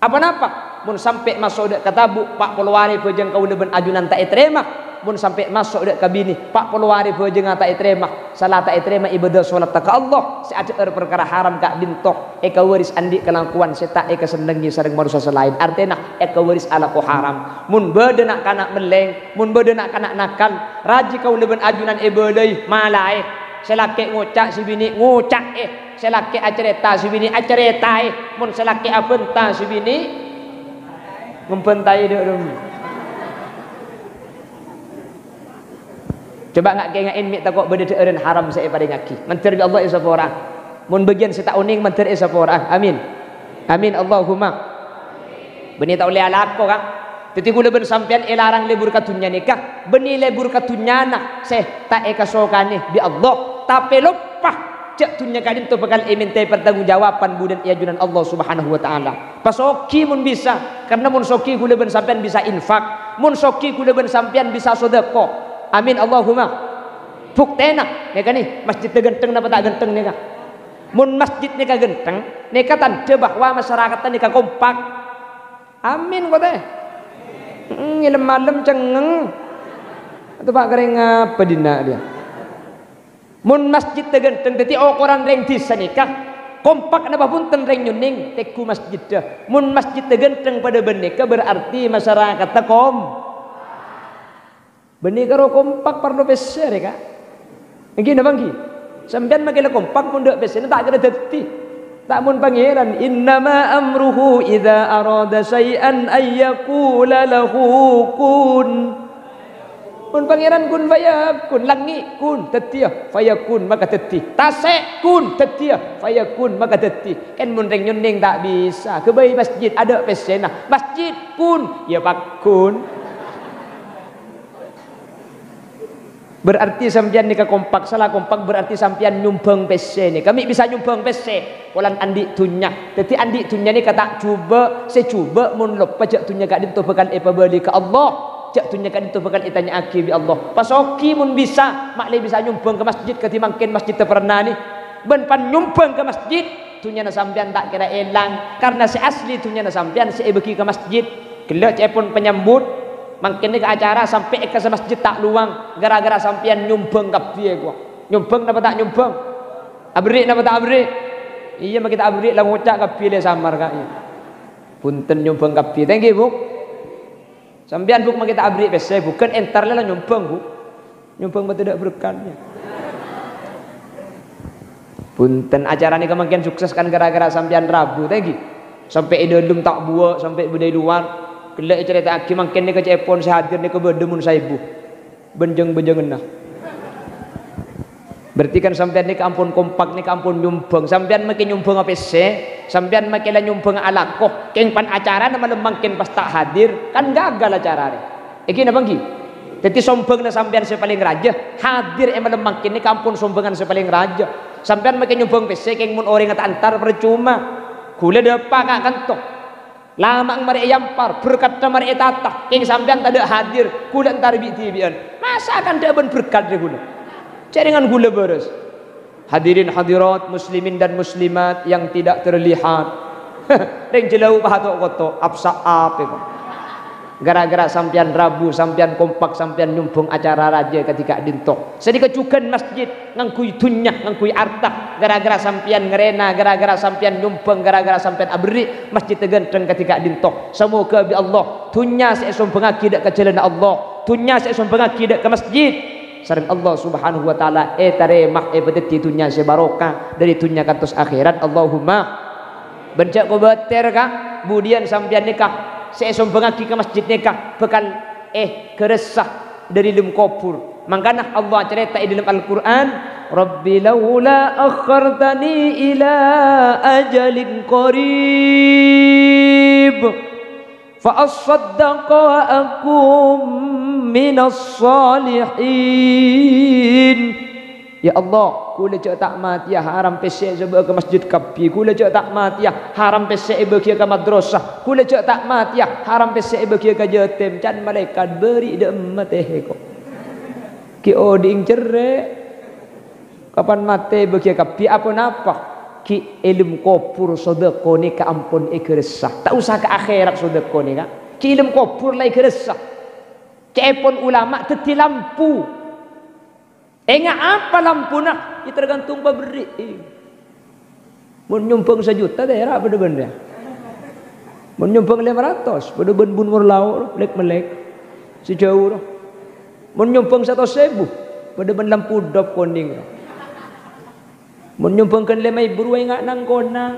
apa napa mun sampai masuk dek katabu pak polwari bejeng kau leben ajunan tak terima mun sampai masuk dek kabini pak polwari bejeng tak terima salah tak terima ibadah salat tak Allah seada perkara haram kak dintok eka waris andi kelakuan seta eka senengi sareng manusia selain artena eka waris ala ko haram mun bede nak kanak meleng mun bede nak kanak nakal raji kau leben ajunan ibadah malai selake ngocak si bini ngocak selake acereta si bini acereta mun selake abenta si bini ngempentai dek dong. Coba ngak kengain mik takok beda eren haram saya pada ngaki. Menteri Allah isa orang. Mun bagian seta uning menteri isa orang. Amin. Amin Allahumma. Beni tak boleh alako kang. Teti kula ben sampean elarang lebur katunya nikah. Beni lebur katunya nak seh tak eka sokane bi Allah. Tapi lupa cek tunya kadin tu bakal minta pertanggungjawaban budan iajunan Allah Subhanahu wa taala. Pasoki mun bisa karena mun soki kula ben sampean bisa infak. Mun soki kula ben sampean bisa sedekah. Amin Allahumma. Buktena neka nih masjid genteng napa tak genteng neka. Mun masjid neka genteng neka tanda bahwa masyarakat neka kompak. Amin kok teh. Ngilam malam cengeng. Atau pak kering apa dina dia. Mun masjid genteng dadi ukuran reng desa neka kompak napa pun reng nyuning teku masjid dah. Mun masjid genteng pada beneka berarti masyarakat kom. Benih karo kompak parno besar ya kak. Begini bangki. Sampean makin kompak pun dak besar tak kena deti. Tak mun pangeran innama amruhu idza arada syai'an ayyaqula lahu kun. Mun pangeran kun fayakun langi kun tetiah fayakun maka teti. Tasek kun tetiah fayakun maka teti. Kan mun reng nyuning tak bisa. Kebai masjid ada pesena. Masjid kun ya pak kun. Berarti sampean nikah kompak salah kompak berarti sampean nyumbang PC nih kami bisa nyumbang PC walan andi tunya jadi andi tunya nih kata coba saya coba mun lupa jak tunya kak dinto bakal balik ke Allah jak tunya kak dinto bakal itanya aki bi Allah pasoki mun bisa mak bisa nyumbang ke masjid ketimangkin masjid pernah nih ben pan nyumbang ke masjid tunya na sampean tak kira elang karena si asli tunya na sampean si beki ke masjid gelek cepon penyambut makin ke acara sampai ke masjid tak luang gara-gara sampean nyumbang kabeh gua. Nyumbang napa tak nyumbang? Abri napa tak abri? Iya mak kita abri lah ngocak kabeh le samar kak. Punten nyumbang kabeh. Thank you, Bu. Sampean Bu mak kita abri pese bukan entar lah nyumbang, Bu. Nyumbang mah tidak berkahnya. Punten acara ini kemungkinan sukses kan gara-gara sampean Rabu tadi. Sampai idolum tak buat sampai budaya luar. Kelak cerita aki makin ni ke cepon saya hadir ni ke berdemun saya ibu. Benjeng-benjeng nah. Berarti kan sampean ni kampun kompak ni kampun nyumbang. Sampean makin nyumbang apa sih? Sampean makin nyumbang alakoh. Keng pan acara nama lemangkin pas tak hadir kan gagal acara ni. Iki napa nggih? Jadi sombong na sampean sepaling raja. Hadir emang lemangkin ni kampun sombangan sepaling raja. Sampean makin nyumbang PC keng mun orang kata antar percuma. Kula depa kak kantok. Lama mari yampar berkat mari tatah. Keng sampean tak ada hadir. Kula antar biti-bian. Masa akan ada ben berkat de kula. Jaringan gula beres. Hadirin hadirat muslimin dan muslimat yang tidak terlihat. Ring jelau pahatok koto apsa apa kok. Gara-gara sampian Rabu, sampian kompak, sampian nyumbung acara raja ketika dintok. Sedikit juga masjid ngangkui dunya, ngangkui artah. Gara-gara sampian ngerena, gara-gara sampian nyumbung, gara-gara sampian abri masjid tegenteng ketika dintok. Semoga bi Allah dunya saya sombong akidak ke jalan Allah. Dunya saya sombong akidak ke masjid. Sareng Allah subhanahu wa ta'ala taremah bedeti dunya sebarokah dari dunya kantos akhirat. Allahumma bencak ko beter ka kemudian sampean nikah saya sombong lagi ke masjid nikah bekal keresah dari dalam kubur. Makanya Allah cerita di dalam Al-Qur'an, Rabbi laula akhartani ila ajalin qarib fa asaddaqa wa akum minas salihin. Ya Allah, kula cak tak mati ya haram pesek sebab ke masjid kapi. Kula cak tak mati ya haram pesek bagi ke madrasah. Kula cak tak mati ya haram pesek bagi ke jatim. Can malaikat beri de mate kok. Ki oding cerek. Kapan mate bagi kapi apa napa? Ki ilmu kopur sedekah ni ka ampun ikresah. Tak usah ke akhirat sedekah ni ka. Ki ilmu kopur lai ikresah. Cepon ulama teti lampu. Enggak apa lampu nak? Ia tergantung pabrik. Mau nyumbang 1 juta daerah pada benda. Mau nyumbang 500 pada bun murlau melek sejauh. Mau nyumbang 100.000 pada ben lampu dop kuning. Mau nyumbangkan 5.000 ruang enggak nang konang.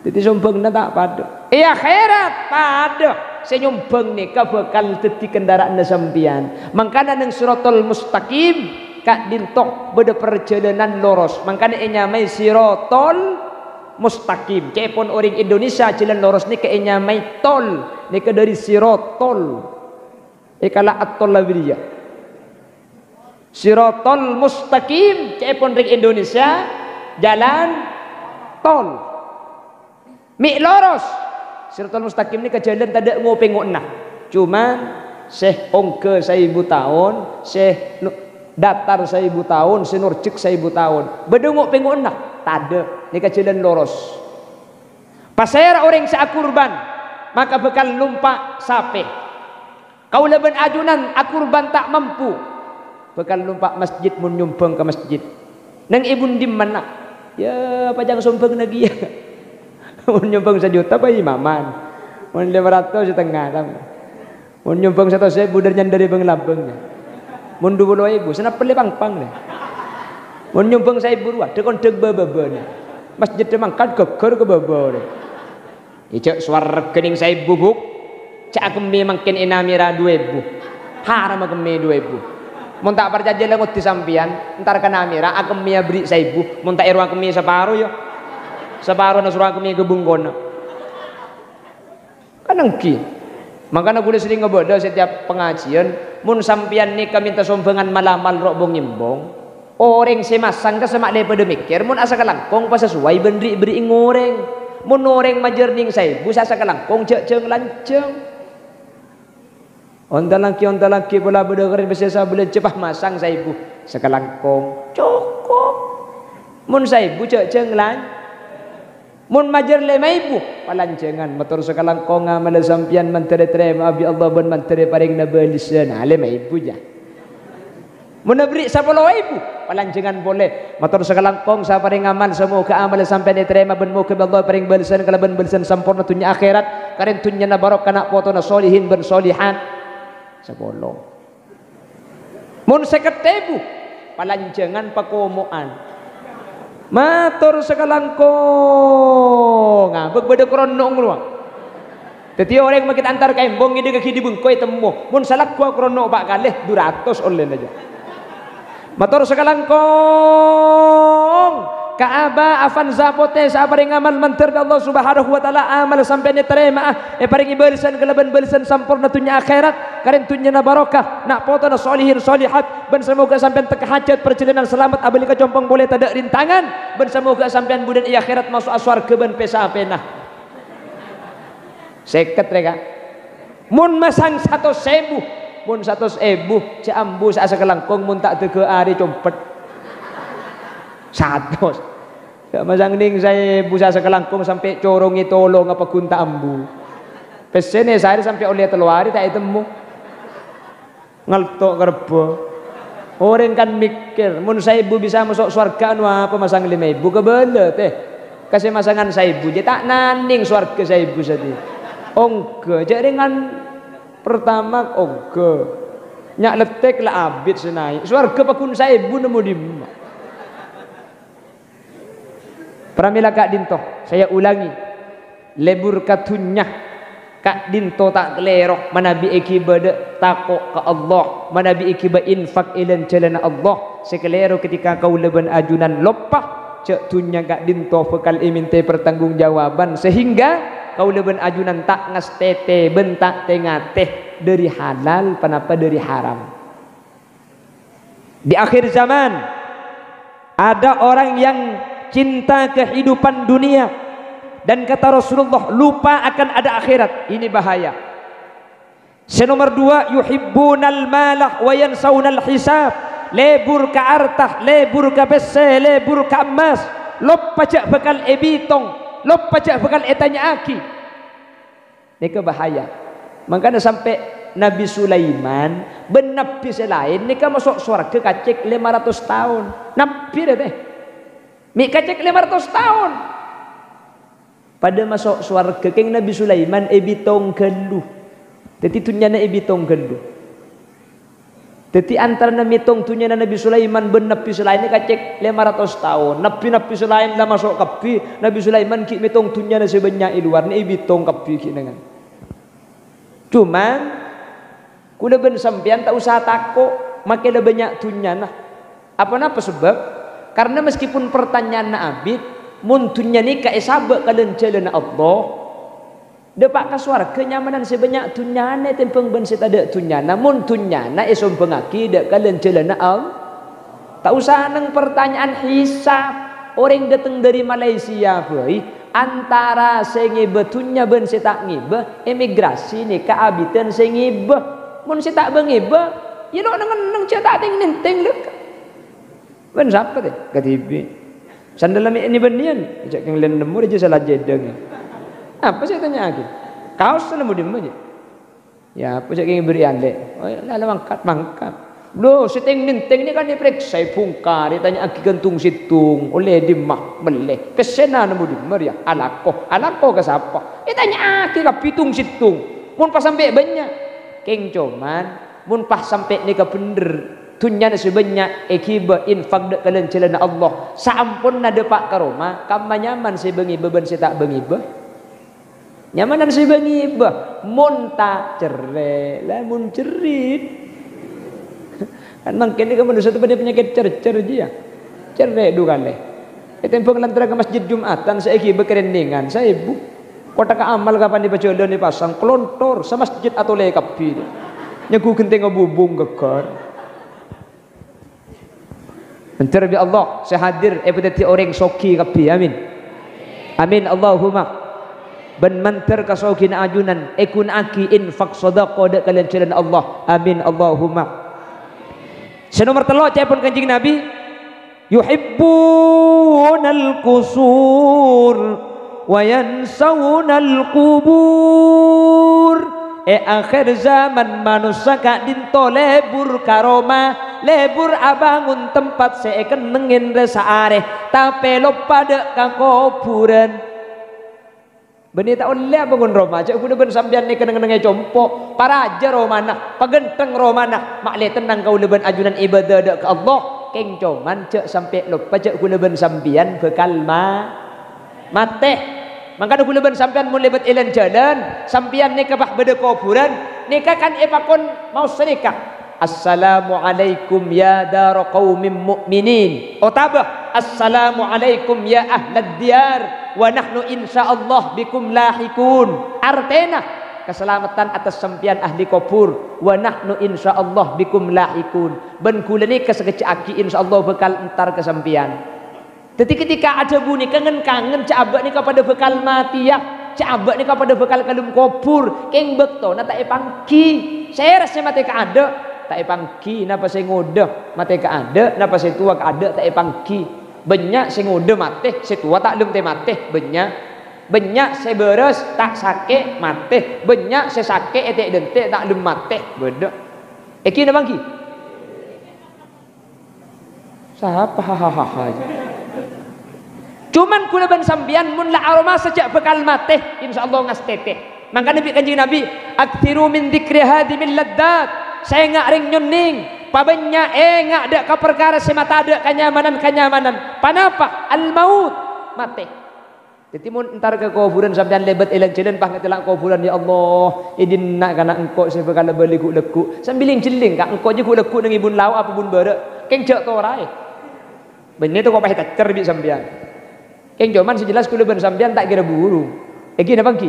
Jadi sumbang na tak pada. Akhirat pada. Saya nyumbang ni ka bakal dadi kendaraan sampean. Mangkana nang siratal mustaqim kak dintok beda perjalanan lurus. Mangkana nyamai siratal mustaqim. Cepon orang Indonesia jalan lurus ni ke nyamai tol. Ni ke dari siratal. Kala at-tol labiriya. Siratal mustaqim cepon orang Indonesia jalan tol. Mi lurus. Siratal mustaqim ni ke jalan tak ada ngopeng nah. Cuman Syekh Ongke 1000 tahun, Syekh Datar 1000 tahun, Syekh Nurcik 1000 tahun. Beda ngopeng nah, tak ada. Ni ke jalan lurus. Pasal orang seakurban, maka bekal numpak sape. Kau leben ajunan akurban tak mampu. Bekal numpak masjid mun nyumbang ke masjid. Nang ibun di mana? Ya pajang sumbang lagi ya. Mun nyumbang 1 juta apa imaman. Mun 500 setengah tam. Mun nyumbang 100.000 dari nyandari bang labengnya. Mun 20.000 senap peli pang-pang deh. Mun nyumbang 1.000 ruah dekon deg bababane. Masjid mangkat geger ke babane. Ijak suar rekening 1.000 buk. Cak kemi mangkin inamira 2.000. Haram kemi 2.000. Mun tak perjanjian lengut di sampian, entar kanamira akemi beri 1.000. Mun tak irwa kemi separuh yo. Separuh na surah kami gebung kono. Kanang ki. Makanya gue sering ngebodoh setiap pengajian. Mun sampian ni kami minta sombangan malamal rok bong nyimbong. Orang semasang ke semak daripada mikir. Mun asa kalangkong pas sesuai beri ngoreng. Mun orang majerning saya. Busa asa kalangkong ceng lanceng. Onta laki pula berdengarin besar boleh cepah masang saya bu. Sekalangkong cukup. Mun saya bu ceng lanceng. Mun majer 5.000 palancengan motor sekalang konga mala sampian mantere terima abi Allah ben mantere paring na belisan 5.000 ja. Mun beri 10.000 palancengan boleh motor sekalang kong sa paring amal semoga amal sampai diterima ben moga Allah paring belisan kalaban belisan sampurna dunya akhirat karen dunya na barok kana foto na solihin ben solihat 10. Mun 50.000 palancengan pakomoan. Matur sekalangkong ngabek beda kronong luang. Dadi orang makit antar kembong ide kaki dibengkoi temu. Mun salak gua krono pak kalih 200 online aja. Matur sekalangkong Kaaba afan zapote saparing amal mantir Allah Subhanahu wa taala amal sampai diterima paring barisan keleban barisan sampurna dunya akhirat karen dunya na barokah nak foto na solihin solihat ben semoga sampean teka hajat perjalanan selamat abali ka jompong boleh tada rintangan ben semoga sampean budan i akhirat masuk surga ben pesa penah seket reka mun masang 100.000 mun 100.000 ciambu asa kelangkong mun tak tege ari compet 100 gak masang ning saya busa sekelangkung sampai corongi tolong apa gunta ambu pesene saya sampai oleh teluari tak temu ngeltok kerbo orang kan mikir mun saya ibu bisa masuk surga anu apa masang 5.000 kebele teh kasih masangan saya ibu je tak naning surga saya ibu sadi ongke jaringan pertama ongke nyak letek lah abid senai surga pakun saya ibu nemu di Pramila Kak Dinto, saya ulangi, lebur katunya Kak Dinto tak kelerok, manabi ikiba takok ke Allah, manabi ikiba infak ilan jalan Allah, sekelero ketika kau leban ajunan lopah, cek tunya Kak Dinto bekal iminte pertanggungjawaban sehingga kau leban ajunan tak ngas tete bentak tengah dari halal panapa dari haram. Di akhir zaman ada orang yang cinta kehidupan dunia dan kata Rasulullah lupa akan ada akhirat. Ini bahaya. Senomor 2 yuhibbunal malah wa yansaunal hisab. Lebur ka artah, lebur ka besse, lebur ka emas, lop pajak bekal ebitong, lop pajak bekal etanya aki. Ini bahaya. Makanya sampai Nabi Sulaiman benabi selain ini masuk surga kacik 500 tahun. Nabi deh. Mi kacek 500 tahun pada masuk surga keng Nabi Sulaiman ebitong gelu jadi tunyana ebitong gelu jadi antara mitong tunyana Nabi Sulaiman ben Nabi selain kacek 500 tahun Nabi selain lah masuk kapi Nabi Sulaiman ki mitong tunyana sebanyak luar ni ebitong kapi ki dengan cuman kuda ben sampean tak usah takut makin banyak tunyana apa sebab karena meskipun pertanyaan abid muntunnya nikah sabak kalian jalan Allah depak ke surga kenyamanan sebanyak tunyana tempeng ben setada tunyana mun tunyana isom pengaki dek kalian jalan Allah tak usah nang pertanyaan hisab orang datang dari Malaysia boy antara sengibe tunya ben setak ngibe emigrasi nikah abitan sengibe mun setak bengibe ya lo nang cetak ting nenteng lek ben siapa deh KTP sandalam ini benian ajak yang lain nemu aja salah jedeng apa sih tanya lagi kaos nemu di mana ya apa sih yang beri ande oh lalu mangkat loh seteng nenteng ini kan diperiksa bungkar ditanya aki gantung situng oleh dimah meleh pesena nemu di mana ya alako ke siapa ditanya aki kapitung situng mun pas sampai banyak keng cuman mun pas sampai ni ke bener tunyana sebanyak ekiba infak dek kalian jalan Allah sampun nade pak ke rumah kamma nyaman sebengi beban setak bengi nyamanan sebengi mun tak cerai lah mun cerit kan mungkin ini manusia tu pada penyakit cer dia cerai dua kali tempong lantara ke masjid Jumatan saya ekiba kerendingan saya ibu kota ke amal kapan dipacolan dipasang kelontor sama masjid atau lekapi nyaku genting ngobubung gegar Mentar bi Allah saya hadir epidati orang soki kapi amin amin Allahumma ben mantar ka sokin ajunan ekun aki infak sedekah dak kalian jalan Allah amin Allahumma senomor 3 cepon kanjing Nabi yuhibbunal qusur wa yansaunal qubur akhir zaman manusia kak dinto lebur karoma lebur abangun tempat seeken nengin resa are tapi lupa dek kuburan benih tak oleh bangun Roma cak kuda ben sampean ni keneng-kenenge compok para aja romana pagenteng romana mak le tenang kau leban ajunan ibadah dek ke Allah keng cuman cek sampai lupa cek kula ben sampian bekal mate. Mangkana kula ben sampean mun lebet elan jalan, sampean nikah bah beda kuburan, nikah kan epakon mau senikah. Assalamualaikum ya dar qaumin mu'minin. Otabah assalamualaikum ya ahlad diyar wa nahnu insyaallah bikum lahikun. Artena keselamatan atas sampean ahli kubur wa nahnu insyaallah bikum lahikun. Ben kula nikah sekecaki insyaallah bekal entar ke sampean. Jadi ketika ada bunyi kangen-kangen cabak ni kepada bekal mati ya, cabak ni kepada bekal kalum kubur, keng bekto na tak epangki. Saya rasa mati ka ada, tak epangki napa saya ngodah, mati ka ada, napa saya tua ka ada tak epangki. Banyak saya ngodah mati, saya tua tak lum te mati, banyak. Banyak saya beres tak sakit mati, banyak saya sakit etek dentek tak lum mati, beda. Eki na bangki. Siapa hahaha. Cuman kula ban sambian mun la aroma sejak bekal mate insyaallah ngas teteh. Maka Nabi kanjeng Nabi aktsiru min dzikri hadimil laddat. Saya ngak ring nyuning pabanya ngak ada ka perkara semata ada kenyamanan. Panapa? Al maut mate. Jadi mun entar ke kuburan sampean lebet elang jalan pah ngetelak kuburan ya Allah idin nak kana engko saya bekal beli ku leku sambiling jeling kak engko je ku leku nang ibun lau apa bun bare keng cek to rae. Bener tu kok pah tecer bi sampean. Keng cuman sejelas kula ben sampean tak kira buru. Iki napa ki?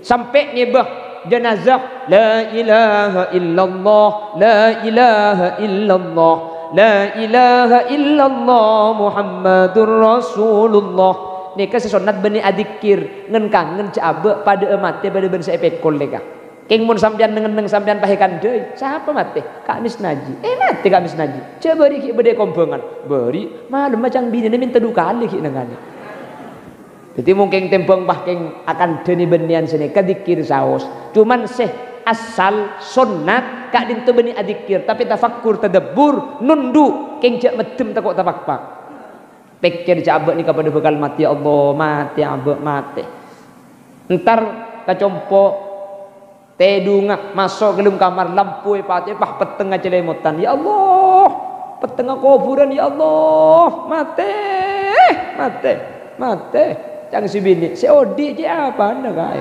Sampai nyebah jenazah la ilaha illallah la ilaha illallah la ilaha illallah Muhammadur Rasulullah. Nika sesunat beni adikir ngen kangen cabe pada mate pada ben saepekol leka. Keng mun sampean neng sampean pahekan deui. Siapa mate? Kak Misnaji. Mate Kak Misnaji. Coba beri ki bede kompongan. Beri malum macam bini minta dukali ki nengane. Jadi mungkin tempong bahkan akan deni benian sini kadikir saos. Cuman seh asal sunat kak dintu beni adikir tapi tafakkur tadabbur nundu kengjak medem takok tafakpak. Pikir cabak ni kepada bekal mati ya Allah mati abak mati. Entar kacompo tedunga masuk ke dalam kamar lampu pati pah peteng celemotan ya Allah peteng kuburan ya Allah mati. Jangan si bini, si odi je apa anda kai?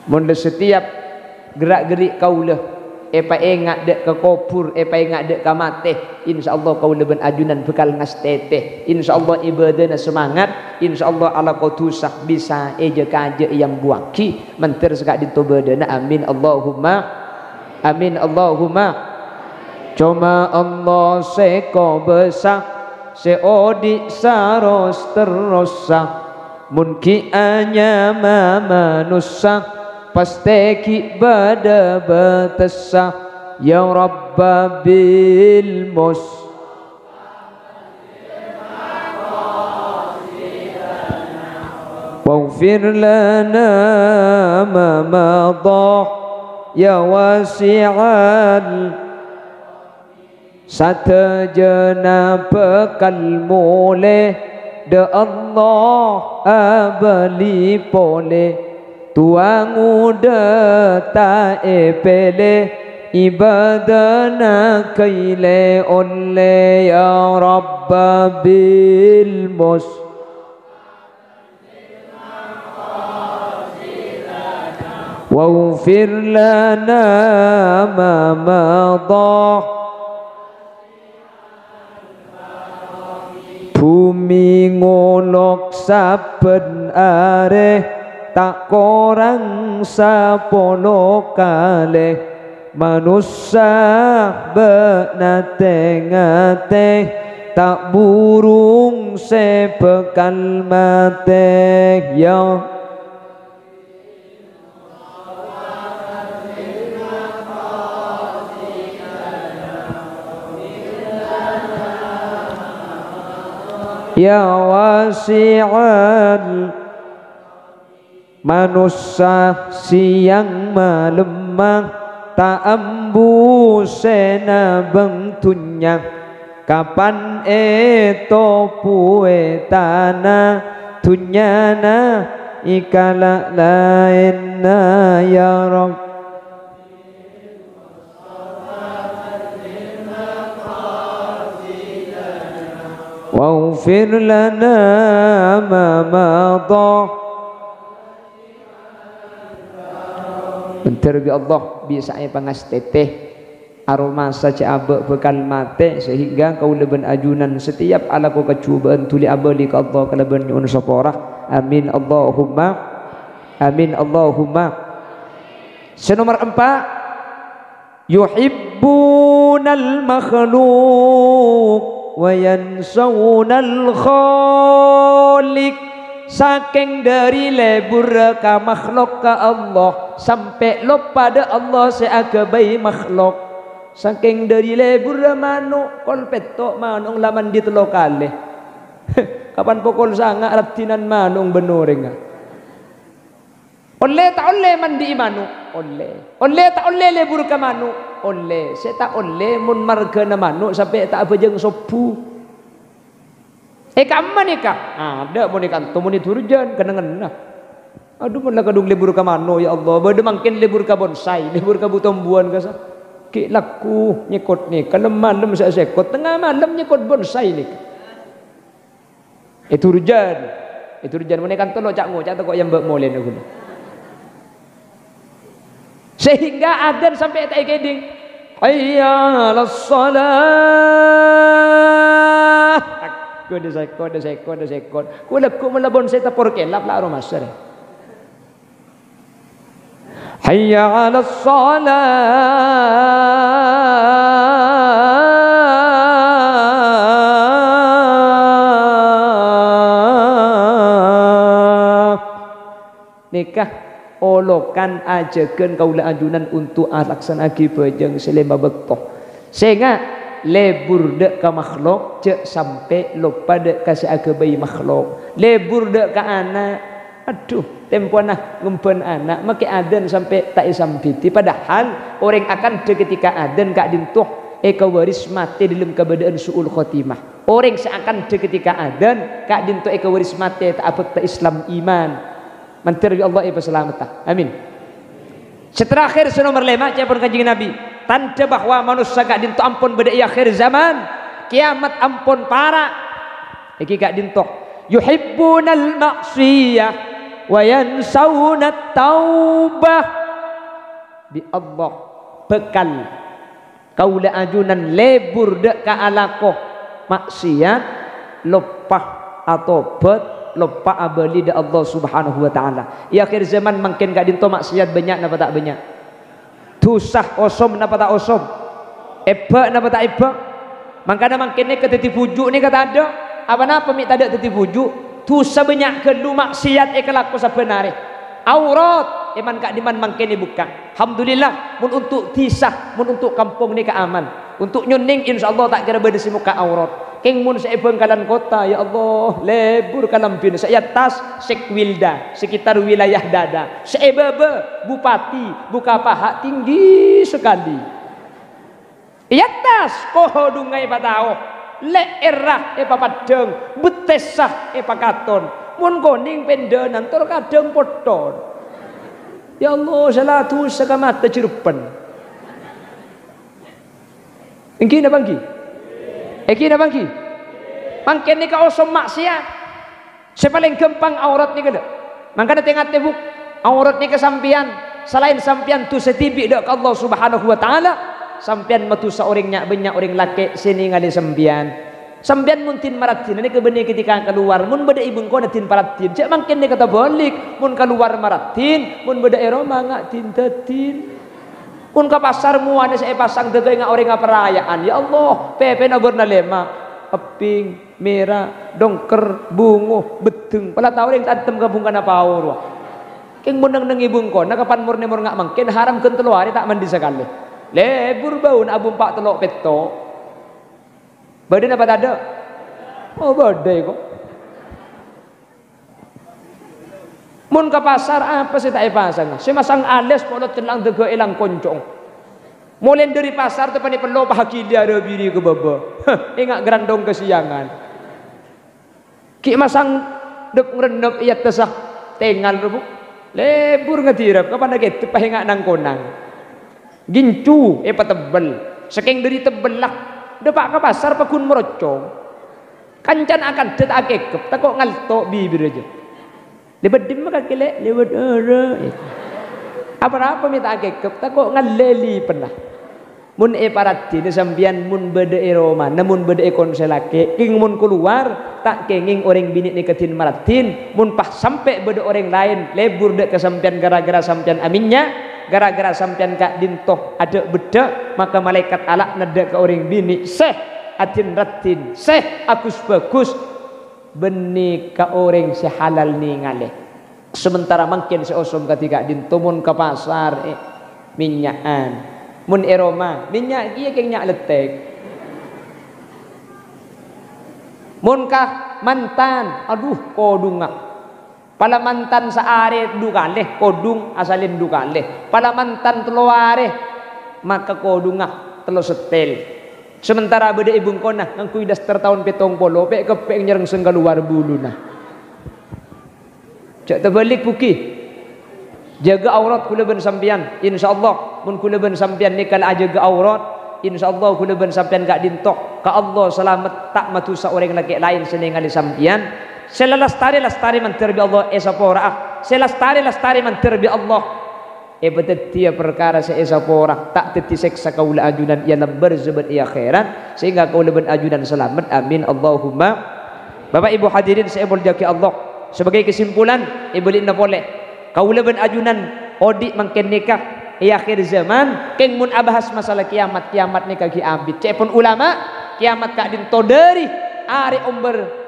Munda setiap gerak-gerik kaulah, epa ingat dek ke kubur, epa ingat dek ke mati. InsyaAllah kaulah ben ajunan bekal ngas teteh. InsyaAllah ibadahna semangat. InsyaAllah ala kotusah bisa eja kaje yang buaki. Mentir sekak ditobadana. Amin Allahumma. Amin Allahumma. Cuma Allah seko besar. Seodi saros terosa munki anya manusa pasteki bada batasa ya rabba bil mus waghfir lana ma madha ya wasi'al satajana bekal mole de Allah abali pole tuang udah ta epele ibadana kaile oleh ya Rabba bil mus waghfir lana ma madha bumi ngolok saben are tak korang sapolo kalih manusia benate ngate tak burung sebekal mate ya ya wasi'al manusia siang malemah tak ambu sena bengtunya kapan eto pue tanah tunyana ikala lainna ya Rabb waghfir lana ma madha. Bentar bi Allah bisa pangas teteh aroma saja abak bekal mate sehingga kau leben ajunan setiap ala kau kecubaan tuli abali ka Allah kalaban nyun saporah. Amin Allahumma amin Allahumma. Senomor 4, yuhibbunal makhluq wa yansawunal khaliq. Saking dari lebur ka makhluk ka Allah sampai lupa pada Allah seagabai makhluk. Saking dari lebur manuk kol petok manung laman ditelokale. Kapan pokol sanga ratinan manung benoreng. Oleh tak oleh mandi manuk, oleh. Oleh tak oleh lebur ka manuk, oleh. Saya tak oleh mun marga na manuk sampai tak apa jeng sopu. Kaman nikah? Ada mau nikah, tuh mau diturjan kenangan nah. Aduh malah kadung lebur ka manuk ya Allah. Bade mangkin lebur ka bonsai, lebur ka butombuan ka sa. Ki laku nyekot nih, kalau malam saya sekot, tengah malam nyekot bonsai nih. Itu rujan mana kan tolong cak ngocak kok yang mbak molen aku. Sehingga adzan sampai tak keding. Hayya 'alas shalah. Kode sekot. Ku laku malah bonsai tak porkelap lah rumah sore. Hayya 'alas shalah. Nikah olokan ajakan kaula ajunan untuk laksanaki bajang selema bektoh. Sehingga lebur dek ka makhluk cek sampai lupa dek ka seagabai makhluk. Lebur dek ka anak. Aduh, tempo nah ngumpen anak make adan sampai tak isampiti. Padahal orang akan ketika adan kak dintuh kawaris mati dalam keadaan suul khotimah. Orang seakan ketika adan kak dintuh kawaris mati tak apa tak Islam iman. Menteri Allah selamat. Amin. Seterakhir senomor 5 capun kanjeng Nabi. Tanda bahwa manusia kak dintuh ampun pada akhir zaman. Kiamat ampun para. Iki kak dintuh yuhibbunal maksiyah wa yansawna taubah. Di Allah bekal kaula ajunan lebur dek ka alakoh maksiat lupa atau lupa abali da Allah subhanahu wa ta'ala. Di akhir zaman makin gak dinto maksiat banyak napa tak banyak, tusah osom napa tak osom, eba napa tak eba. Mangkana makin ni kata tipujuk ni kata ada apa napa mi tak ada tipujuk. Tu sebanyak kelu maksiat kelaku sebenarnya aurat iman kak diman mangkene buka. Alhamdulillah mun untuk tisah mun untuk kampung ni keaman untuk nyuning insyaallah tak kira berdesi muka aurat. Keng mun seebeng kalan kota ya Allah lebur kalampin saya tas sekwilda sekitar wilayah dada seebebe bupati buka paha tinggi sekali ya tas koho dungai patao le erah papadeng betesah pakaton mun koning pendenan tur kadang poton. Ya Allah salatu sakamata cirupan engki na bangki mangken ni ka osom maksiat sepaling gampang aurat ni kada mangkana tengah tebuk aurat ni kesampian selain sampian tu setibi dak Allah subhanahu wa ta'ala sampian metu saorangnya banyak orang laki sini ngali sampian muntin maratin ini kebenih ketika keluar mun beda ibung ko natin paratin cak mangkin dia kata balik mun keluar maratin mun beda eroma ngak tintatin mun ke pasar muane saya pasang degay ngak orang ngak perayaan ya Allah pepe na lema eping merah dongker bungo beteng pala tahu yang tantem gabung kana paur keng munang nang ibung ko nakapan murni mur ngak mangkin haram ken telu hari tak mandi sekali lebur baun abung pak telok peto badan apa tak ada oh badai kok mun ke pasar apa sih tak pasang saya masang alis polot celang dega elang koncong mulai dari pasar tepani perlu bahagia ada biri ke baba ingat gerandong kesiangan ki masang dek ngerenep iya tesah tengal rebuk lebur ngetirap kapan lagi tepah ingat nang konang gincu patebel saking dari tebelak depak ke pasar pakun merocong Kancan akan det akekep takok ngaltok bibir aja. Lebet dim maka kile lewat apa-apa minta akekep takok ngaleli pernah. Mun parati ni sambian mun bede Roma namun bede konselake king mun keluar tak kenging orang bini ni ketin maratin mun pas sampai bede orang lain lebur dek kesampian gara-gara sampian aminnya gara-gara sampian kak dintoh ada beda maka malaikat alak nada ke orang bini seh atin ratin seh agus bagus benih ka orang sehalal ni ngaleh sementara makin seosom ketika dintumun ke pasar minyakan mun Roma minyak dia kengnya letek mun kah mantan aduh kodunga pala mantan saare dukaleh kodung asalin dukaleh pala mantan teluare maka kodunga telo setel sementara beda ibung kona ngangkui daster tahun petong polo pek kepek nyereng senggaluar bulu nah cak terbalik puki jaga aurat kula ben sampean insyaallah mun kula ben sampean ni kala jaga aurat insyaallah kula ben sampean gak dintok ka Allah selamat tak matu seorang laki lain senengali sampean selalastari mantir bi Allah esapora selalastari mantir bi Allah betet dia perkara seesapora tak teti seksa kaula ajunan ia lembar zebat ia akhirat sehingga kaula ben ajunan selamat amin Allahumma. Bapak Ibu hadirin saya berjaki Allah sebagai kesimpulan ibu linda boleh kaula ben ajunan odik mangken nikah akhir zaman keng mun abahas masalah kiamat nikah ki abid cepon ulama kiamat kak din toderi ari umber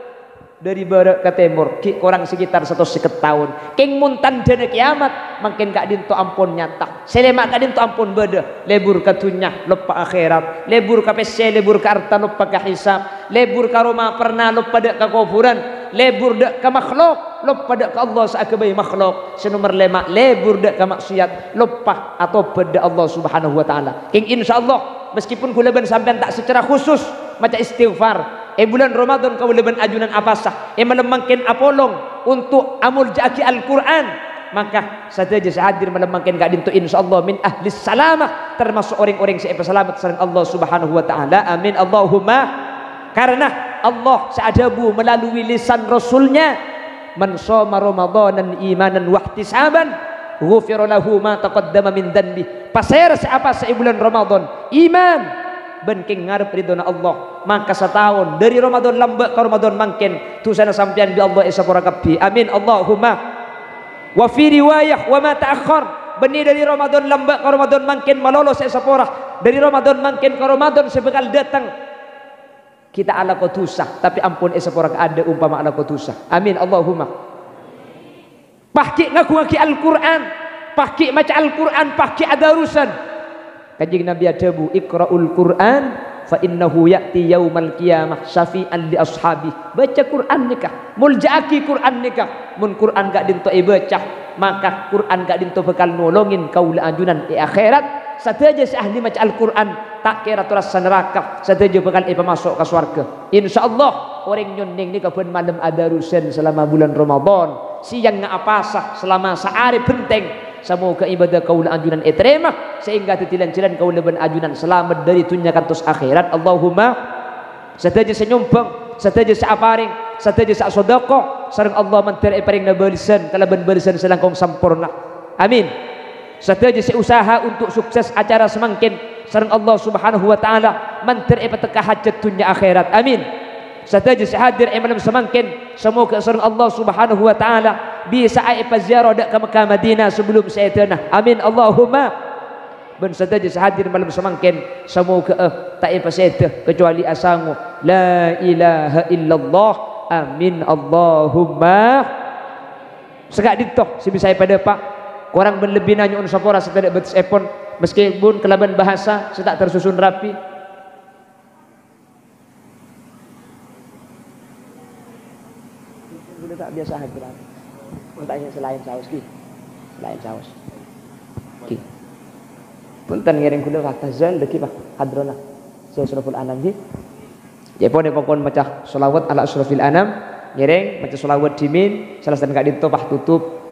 dari barat ke timur orang sekitar 150 tahun keng mun tandana kiamat mangken kak din to ampun nyata selema kak din to ampun beda lebur ka tunya lupa akhirat lebur ka pese lebur ka arta lupa ka hisab lebur ka Roma pernah lupa dak ka kuburan lebur dak ka makhluk lupa dak ka Allah saakabai makhluk senomor 5 lebur dak ka maksiat lupa atau beda Allah Subhanahu wa taala king insyaallah meskipun kula ben sampean tak secara khusus maca istighfar bulan Ramadan kau leban ajunan apa sah melemangkan apolong untuk amul jaki Al-Quran maka saja hadir melemangkan gak dintu insyaallah min ahli salamah termasuk orang-orang yang selamat sareng Allah Subhanahu wa taala amin Allahumma. Karena Allah seadabu melalui lisan Rasulnya man shoma ramadanan imanan wahtisaban ghufira lahu ma taqaddama min dhanbi pasir siapa bulan Ramadan iman benking ngarep ridona Allah maka setahun dari Ramadan lambak ke Ramadan mangken tusana sampean bi Allah isapura kabeh amin Allahumma. Wa fi riwayah wa ma ta'akhkhar benih dari Ramadan lambak ke Ramadan mangken malolos isapura dari Ramadan mangken ke Ramadan sebekal datang kita ala kotusah tapi ampun isapura ada umpama ala kotusah amin Allahumma. Pahki ngaku Al-Quran pahki maca Al-Quran pahki ada urusan Kanjeng Nabi adabu iqra'ul Quran fa innahu ya'ti yaumal qiyamah syafi'an li ashabi baca Quran nikah muljaki Quran nikah mun Quran gak dinto baca maka Quran gak dinto bakal nolongin kaula ajunan di akhirat sateja si ahli maca Al-Quran tak kira terasa neraka sateja bakal masuk ke surga insyaallah orang nyuning ni kapan malam ada rusen selama bulan Ramadan siang ngapasah selama sehari penting semoga ibadah kaula ajunan terima sehingga tetilan-tilan kaula ben ajunan selamat dari dunia kantos akhirat Allahumma. Sateja senyumbang sateja seaparing sateja sedekah sareng Allah mantir paring na balisan kalaban balisan selangkong sampurna amin. Sateja seusaha untuk sukses acara semangkin sareng Allah Subhanahu wa taala mantir pateka hajat dunia akhirat amin. Sateja hadir malam semangkin semoga sareng Allah Subhanahu wa taala bisa ziarah dak ke Mekah Madinah sebelum saya tanah amin Allahumma. Ben sateja hadir malam semangkin semoga tak pasete kecuali asangu la ilaha illallah amin Allahumma. Segak ditoh si bisa pada pak kurang ben lebih nanya un sapora setedak betis epon meskipun kelaban bahasa setak tersusun rapi. Tak biasa hadiran untanya selain saus ki selain saus ki punten ngiring kula fatazal deki pak hadrona saya suraful anam ki jepon pokon macah selawat ala surafil anam ngiring macah selawat dimin salah dan gak ditopah tutup